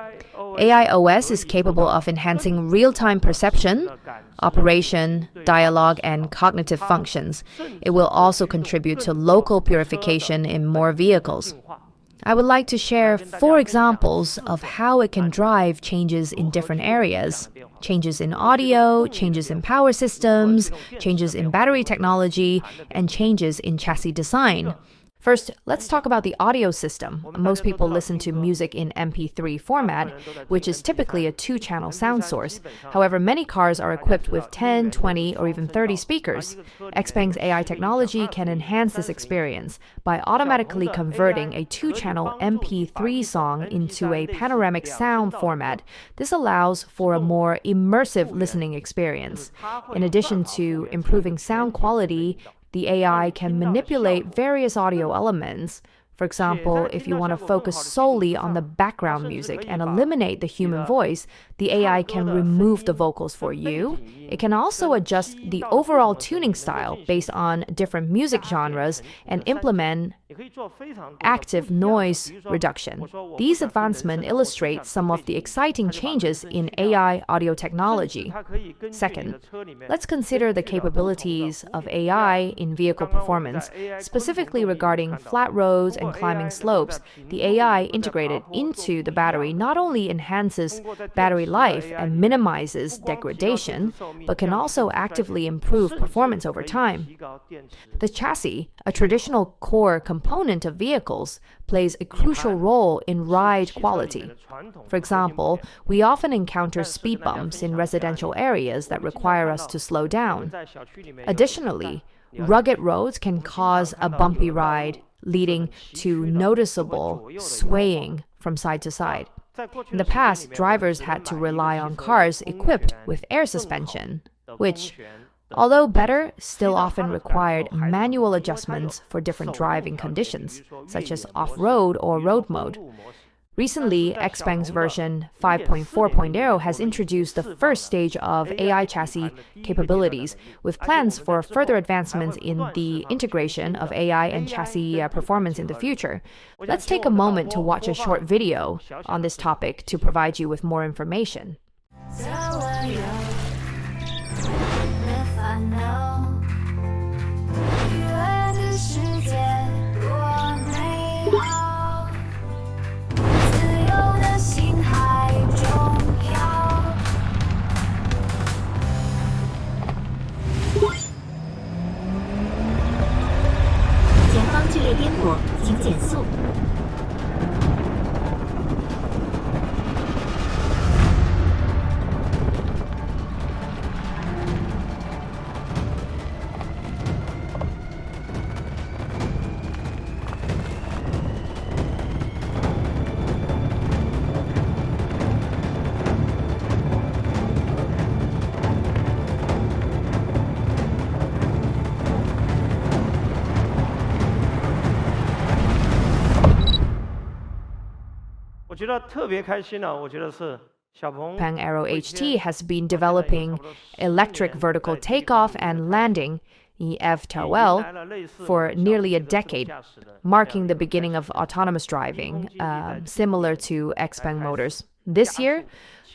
AI OS is capable of enhancing real-time perception, operation, dialogue, and cognitive functions. It will also contribute to local purification in more vehicles. I would like to share 4 examples of how it can drive changes in different areas. Changes in audio, changes in power systems, changes in battery technology, and changes in chassis design. First, let's talk about the audio system. Most people listen to music in MP3 format, which is typically a 2-channel sound source. However, many cars are equipped with 10, 20, or even 30 speakers. XPENG's AI technology can enhance this experience by automatically converting a 2-channel MP3 song into a panoramic sound format. This allows for a more immersive listening experience. In addition to improving sound quality, the AI can manipulate various audio elements. For example, if you want to focus solely on the background music and eliminate the human voice, the AI can remove the vocals for you. It can also adjust the overall tuning style based on different music genres and implement active noise reduction. These advancements illustrate some of the exciting changes in AI audio technology. Second, let's consider the capabilities of AI in vehicle performance, specifically regarding flat roads and climbing slopes, the AI integrated into the battery not only enhances battery life and minimizes degradation, but can also actively improve performance over time. The chassis, a traditional core component of vehicles, plays a crucial role in ride quality. For example, we often encounter speed bumps in residential areas that require us to slow down. Additionally, rugged roads can cause a bumpy ride, leading to noticeable swaying from side to side. In the past, drivers had to rely on cars equipped with air suspension, which, although better, still often required manual adjustments for different driving conditions, such as off-road or road mode. Recently, XPENG's version 5.4.0 has introduced the first stage of AI chassis capabilities, with plans for further advancements in the integration of AI and chassis performance in the future. Let's take a moment to watch a short video on this topic to provide you with more information. XPENG Aero HT has been developing electric vertical takeoff and landing (EVTOL) for nearly a decade, marking the beginning of autonomous driving, similar to XPENG motors. This year,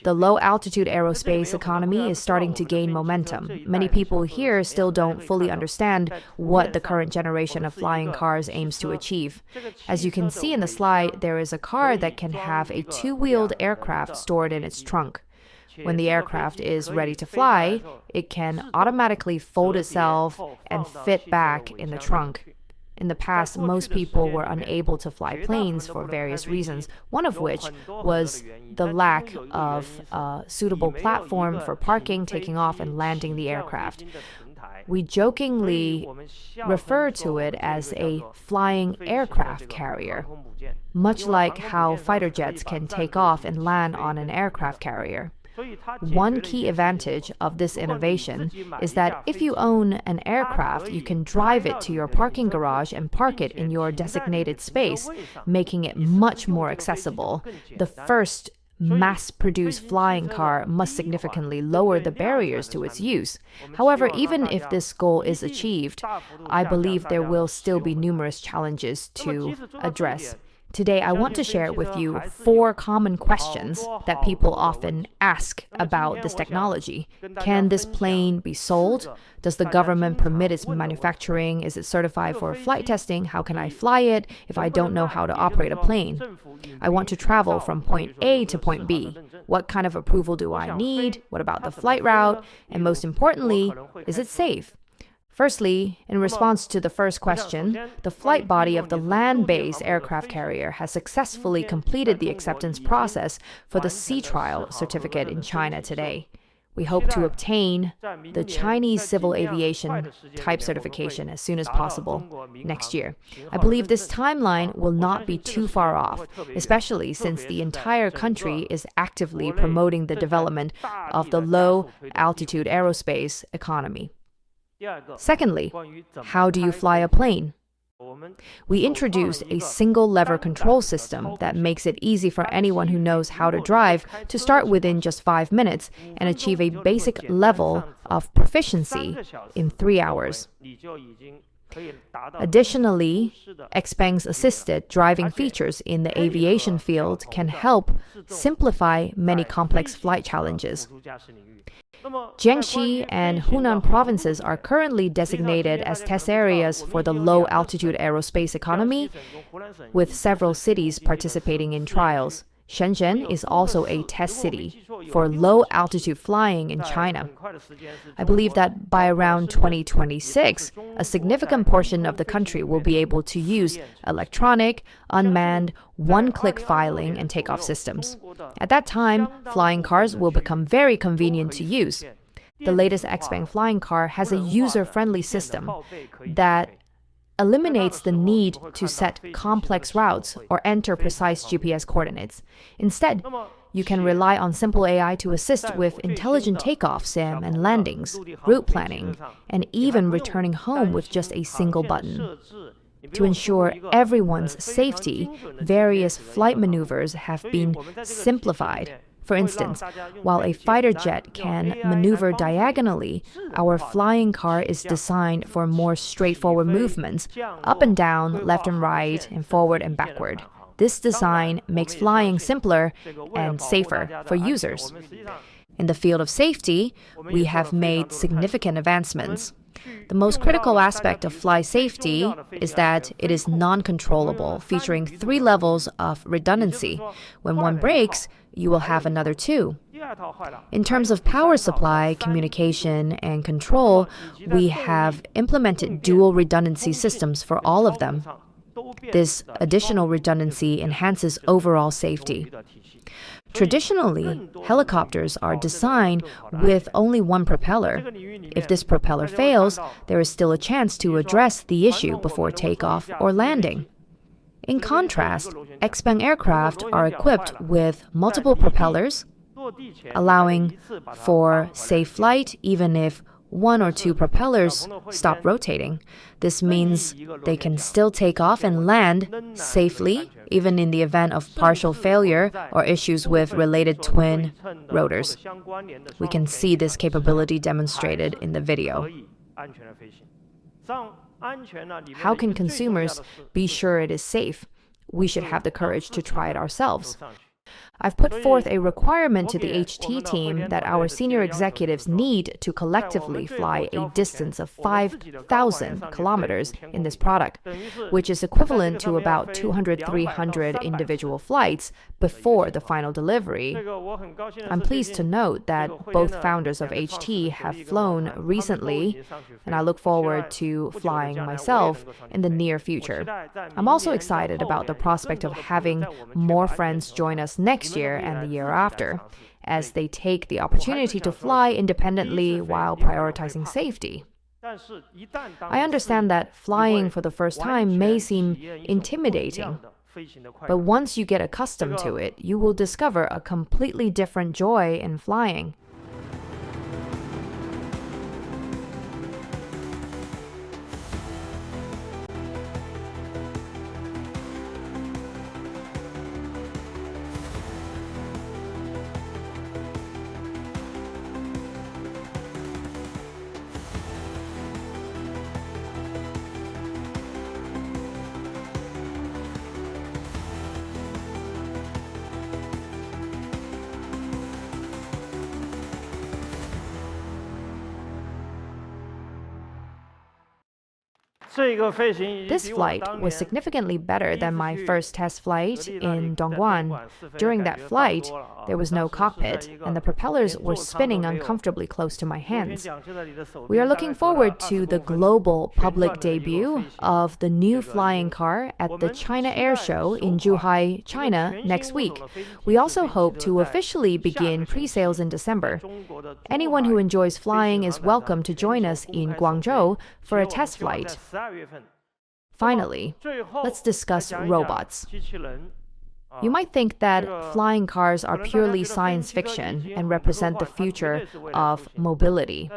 the low-altitude aerospace economy is starting to gain momentum. Many people here still don't fully understand what the current generation of flying cars aims to achieve. As you can see in the slide, there is a car that can have a two-wheeled aircraft stored in its trunk. When the aircraft is ready to fly, it can automatically fold itself and fit back in the trunk. In the past, most people were unable to fly planes for various reasons, one of which was the lack of a suitable platform for parking, taking off, and landing the aircraft. We jokingly refer to it as a flying aircraft carrier, much like how fighter jets can take off and land on an aircraft carrier. One key advantage of this innovation is that if you own an aircraft, you can drive it to your parking garage and park it in your designated space, making it much more accessible. The first mass-produced flying car must significantly lower the barriers to its use. However, even if this goal is achieved, I believe there will still be numerous challenges to address. Today, I want to share with you 4 common questions that people often ask about this technology. Can this plane be sold? Does the government permit its manufacturing? Is it certified for flight testing? How can I fly it if I don't know how to operate a plane? I want to travel from point A to point B. What kind of approval do I need? What about the flight route? And most importantly, is it safe? Firstly, in response to the first question, the flight body of the land-based aircraft carrier has successfully completed the acceptance process for the sea trial certificate in China today. We hope to obtain the Chinese civil aviation type certification as soon as possible next year. I believe this timeline will not be too far off, especially since the entire country is actively promoting the development of the low-altitude aerospace economy. Secondly, how do you fly a plane? We introduced a single-lever control system that makes it easy for anyone who knows how to drive to start within just 5 minutes and achieve a basic level of proficiency in 3 hours. Additionally, XPENG's assisted driving features in the aviation field can help simplify many complex flight challenges. Jiangxi and Hunan provinces are currently designated as test areas for the low-altitude aerospace economy, with several cities participating in trials. Shenzhen is also a test city for low-altitude flying in China. I believe that by around 2026, a significant portion of the country will be able to use electronic, unmanned, one-click filing and takeoff systems. At that time, flying cars will become very convenient to use. The latest XPENG flying car has a user-friendly system that eliminates the need to set complex routes or enter precise GPS coordinates. Instead, you can rely on simple AI to assist with intelligent takeoffs and landings, route planning, and even returning home with just a single button. To ensure everyone's safety, various flight maneuvers have been simplified. For instance, while a fighter jet can maneuver diagonally, our flying car is designed for more straightforward movements, up and down, left and right, and forward and backward. This design makes flying simpler and safer for users. In the field of safety, we have made significant advancements. The most critical aspect of flight safety is that it is non-controllable, featuring 3 levels of redundancy. When one breaks, you will have another 2. In terms of power supply, communication, and control, we have implemented dual redundancy systems for all of them. This additional redundancy enhances overall safety. Traditionally, helicopters are designed with only one propeller. If this propeller fails, there is still a chance to address the issue before takeoff or landing. In contrast, XPENG aircraft are equipped with multiple propellers, allowing for safe flight even if 1 or 2 propellers stop rotating. This means they can still take off and land safely, even in the event of partial failure or issues with related twin rotors. We can see this capability demonstrated in the video. How can consumers be sure it is safe? We should have the courage to try it ourselves. I've put forth a requirement to the HT team that our senior executives need to collectively fly a distance of 5,000 kilometers in this product, which is equivalent to about 200-300 individual flights before the final delivery. I'm pleased to note that both founders of HT have flown recently, and I look forward to flying myself in the near future. I'm also excited about the prospect of having more friends join us next year and the year after, as they take the opportunity to fly independently while prioritizing safety. I understand that flying for the first time may seem intimidating, but once you get accustomed to it, you will discover a completely different joy in flying. This flight was significantly better than my first test flight in Dongguan. During that flight, there was no cockpit, and the propellers were spinning uncomfortably close to my hands. We are looking forward to the global public debut of the new flying car at the China Air Show in Zhuhai, China, next week. We also hope to officially begin pre-sales in December. Anyone who enjoys flying is welcome to join us in Guangzhou for a test flight. Finally, let's discuss robots. You might think that flying cars are purely science fiction and represent the future of mobility.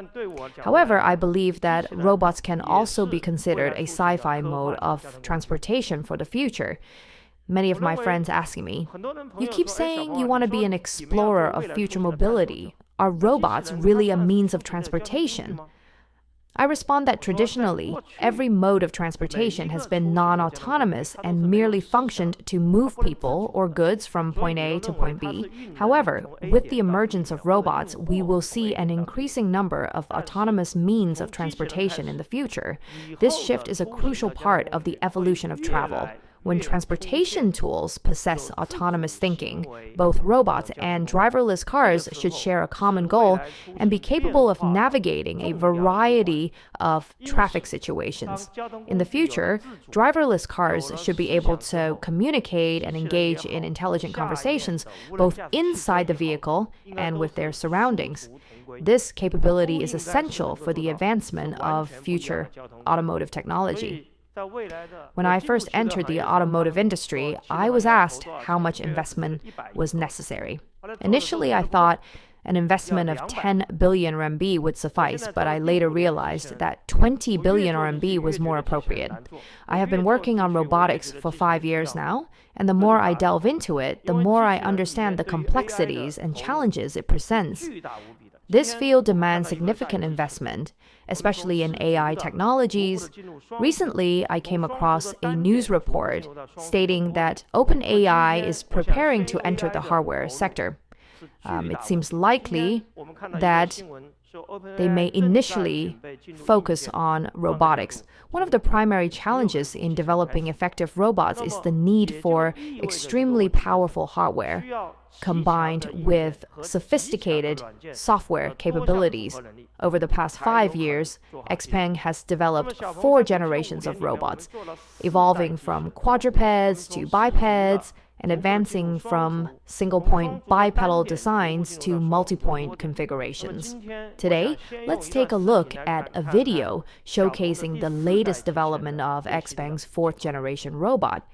However, I believe that robots can also be considered a sci-fi mode of transportation for the future. Many of my friends asking me, "You keep saying you want to be an explorer of future mobility. Are robots really a means of transportation?" I respond that traditionally, every mode of transportation has been non-autonomous and merely functioned to move people or goods from point A to point B. However, with the emergence of robots, we will see an increasing number of autonomous means of transportation in the future. This shift is a crucial part of the evolution of travel. When transportation tools possess autonomous thinking, both robots and driverless cars should share a common goal and be capable of navigating a variety of traffic situations. In the future, driverless cars should be able to communicate and engage in intelligent conversations both inside the vehicle and with their surroundings. This capability is essential for the advancement of future automotive technology. When I first entered the automotive industry, I was asked how much investment was necessary. Initially, I thought an investment of 10 billion RMB would suffice, but I later realized that 20 billion RMB was more appropriate. I have been working on robotics for 5 years now, and the more I delve into it, the more I understand the complexities and challenges it presents. This field demands significant investment, especially in AI technologies. Recently, I came across a news report stating that OpenAI is preparing to enter the hardware sector. It seems likely that they may initially focus on robotics. One of the primary challenges in developing effective robots is the need for extremely powerful hardware, combined with sophisticated software capabilities. Over the past 5 years, XPENG has developed 4 generations of robots, evolving from quadrupeds to bipeds, and advancing from single-point bipedal designs to multi-point configurations. Today, let's take a look at a video showcasing the latest development of XPENG's 4th generation robot.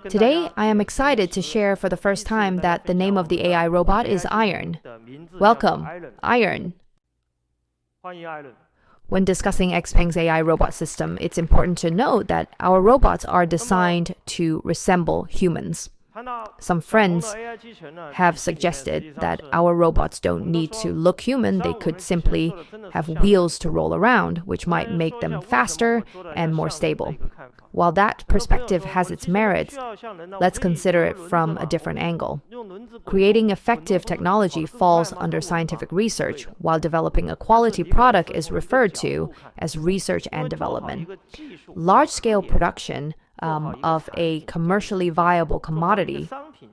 Today, I am excited to share for the first time that the name of the AI robot is Iron. Welcome, Iron. When discussing XPENG's AI robot system, it's important to note that our robots are designed to resemble humans. Some friends have suggested that our robots don't need to look human, they could simply have wheels to roll around, which might make them faster and more stable. While that perspective has its merits, let's consider it from a different angle. Creating effective technology falls under scientific research, while developing a quality product is referred to as research and development. Large-scale production of a commercially viable commodity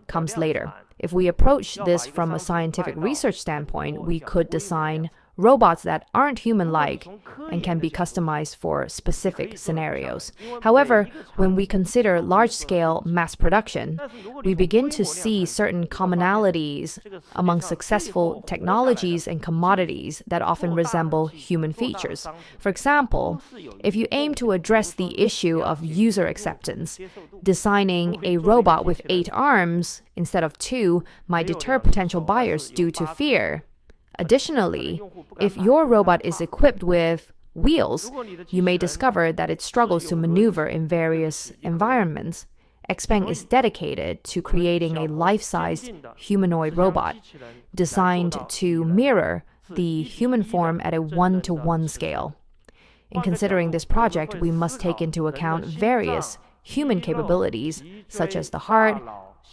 comes later. If we approach this from a scientific research standpoint, we could design robots that aren't human-like and can be customized for specific scenarios. However, when we consider large-scale mass production, we begin to see certain commonalities among successful technologies and commodities that often resemble human features. For example, if you aim to address the issue of user acceptance, designing a robot with 8 arms instead of 2 might deter potential buyers due to fear. Additionally, if your robot is equipped with wheels, you may discover that it struggles to maneuver in various environments. XPENG is dedicated to creating a life-sized humanoid robot designed to mirror the human form at a 1-to-1 scale. In considering this project, we must take into account various human capabilities such as the heart,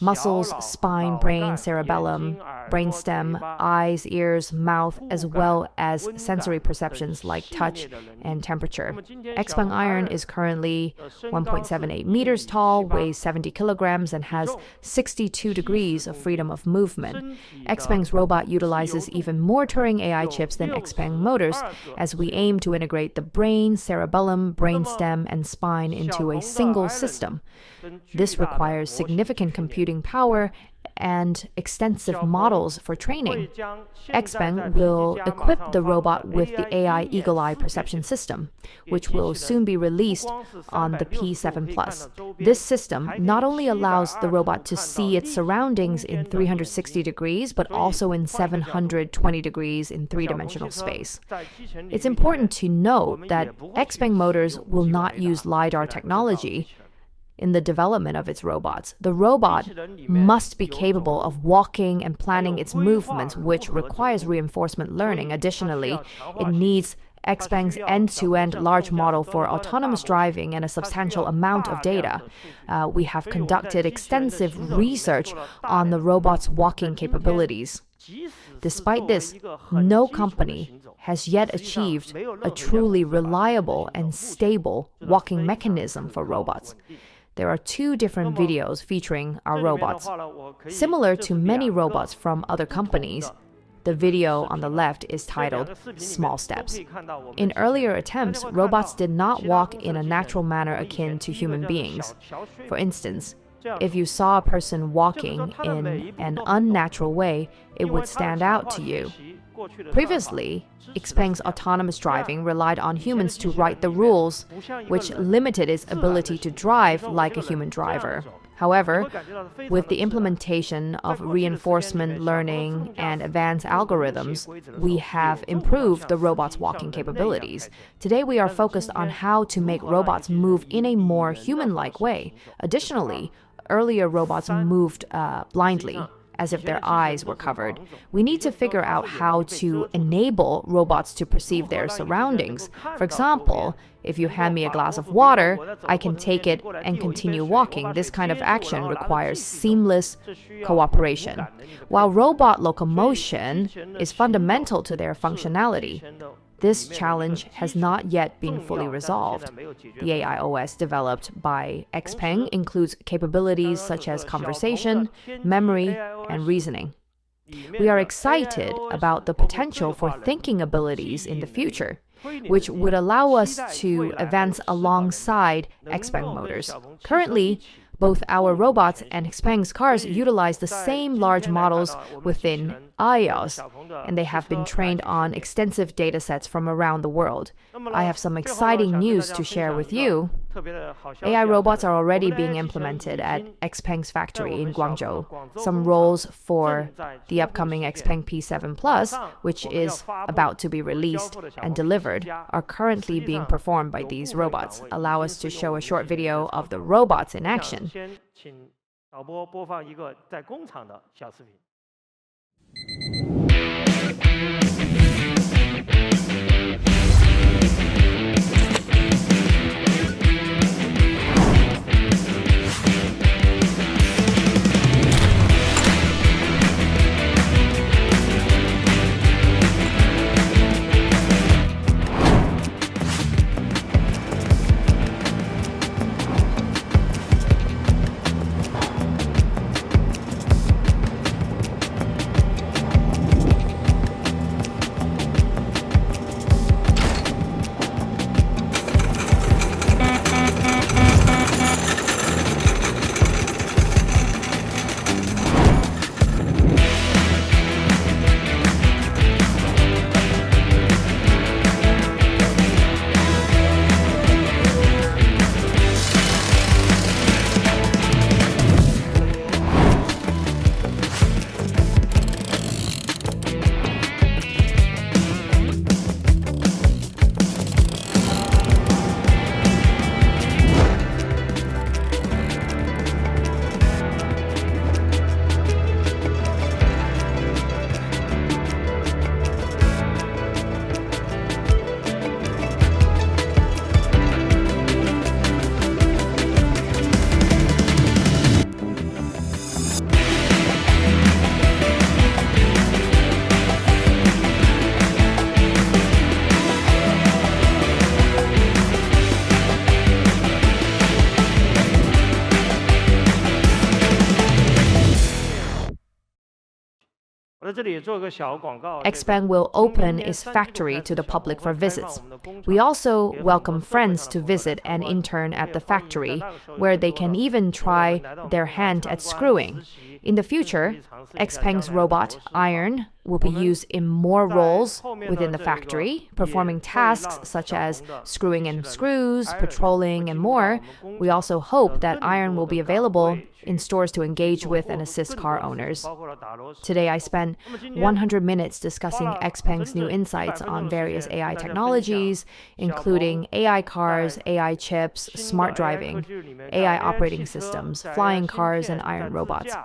muscles, spine, brain, cerebellum, brainstem, eyes, ears, mouth, as well as sensory perceptions like touch and temperature. XPENG Iron is currently 1.78 meters tall, weighs 70 kilograms, and has 62 degrees of freedom of movement. XPENG's robot utilizes even more Turing AI chips than XPENG motors, as we aim to integrate the brain, cerebellum, brainstem, and spine into a single system. This requires significant computing power and extensive models for training. XPENG will equip the robot with the AI Eagle Eye perception system, which will soon be released on the P7 Plus. This system not only allows the robot to see its surroundings in 360 degrees, but also in 720 degrees in three-dimensional space. It's important to note that XPENG motors will not use LiDAR technology in the development of its robots. The robot must be capable of walking and planning its movements, which requires reinforcement learning. Additionally, it needs XPENG's end-to-end large model for autonomous driving and a substantial amount of data. We have conducted extensive research on the robot's walking capabilities. Despite this, no company has yet achieved a truly reliable and stable walking mechanism for robots. There are two different videos featuring our robots. Similar to many robots from other companies, the video on the left is titled Small Steps. In earlier attempts, robots did not walk in a natural manner akin to human beings. For instance, if you saw a person walking in an unnatural way, it would stand out to you. Previously, XPENG's autonomous driving relied on humans to write the rules, which limited its ability to drive like a human driver. However, with the implementation of reinforcement learning and advanced algorithms, we have improved the robot's walking capabilities. Today, we are focused on how to make robots move in a more human-like way. Additionally, earlier robots moved blindly, as if their eyes were covered. We need to figure out how to enable robots to perceive their surroundings. For example, if you hand me a glass of water, I can take it and continue walking. This kind of action requires seamless cooperation. While robot locomotion is fundamental to their functionality, this challenge has not yet been fully resolved. The AI OS developed by XPENG includes capabilities such as conversation, memory, and reasoning. We are excited about the potential for thinking abilities in the future, which would allow us to advance alongside XPENG motors. Currently, both our robots and XPENG's cars utilize the same large models within iOS, and they have been trained on extensive datasets from around the world. I have some exciting news to share with you. AI robots are already being implemented at XPENG's factory in Guangzhou. Some roles for the upcoming XPENG P7 Plus, which is about to be released and delivered, are currently being performed by these robots. Allow us to show a short video of the robots in action. XPENG will open its factory to the public for visits. We also welcome friends to visit and intern at the factory, where they can even try their hand at screwing. In the future, XPENG's robot, Iron, will be used in more roles within the factory, performing tasks such as screwing in screws, patrolling, and more. We also hope that Iron will be available in stores to engage with and assist car owners. Today, I spent 100 minutes discussing XPENG's new insights on various AI technologies, including AI cars, AI chips, smart driving, AI operating systems, flying cars, and Iron robots.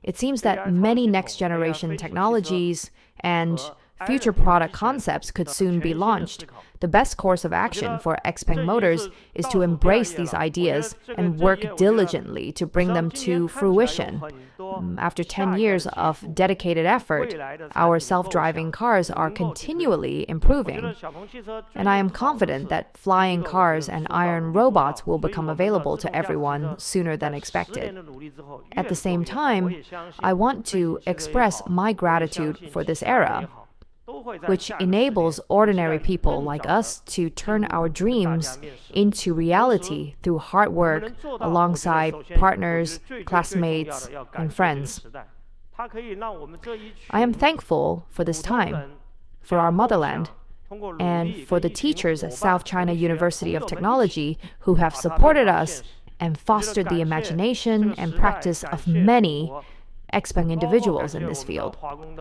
It seems that many next-generation technologies and future product concepts could soon be launched. The best course of action for XPENG Motors is to embrace these ideas and work diligently to bring them to fruition. After 10 years of dedicated effort, our self-driving cars are continually improving. And I am confident that flying cars and Iron robots will become available to everyone sooner than expected. At the same time, I want to express my gratitude for this era, which enables ordinary people like us to turn our dreams into reality through hard work alongside partners, classmates, and friends. I am thankful for this time, for our motherland, and for the teachers at South China University of Technology who have supported us and fostered the imagination and practice of many XPENG individuals in this field.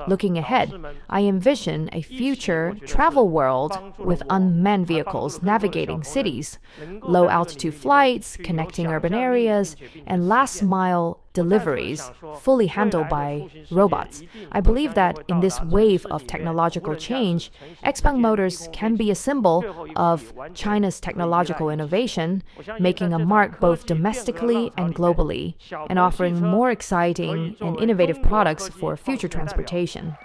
Looking ahead, I envision a future travel world with unmanned vehicles navigating cities, low-altitude flights, connecting urban areas, and last-mile deliveries fully handled by robots. I believe that in this wave of technological change, XPENG Motors can be a symbol of China's technological innovation, making a mark both domestically and globally, and offering more exciting and innovative products for future transportation.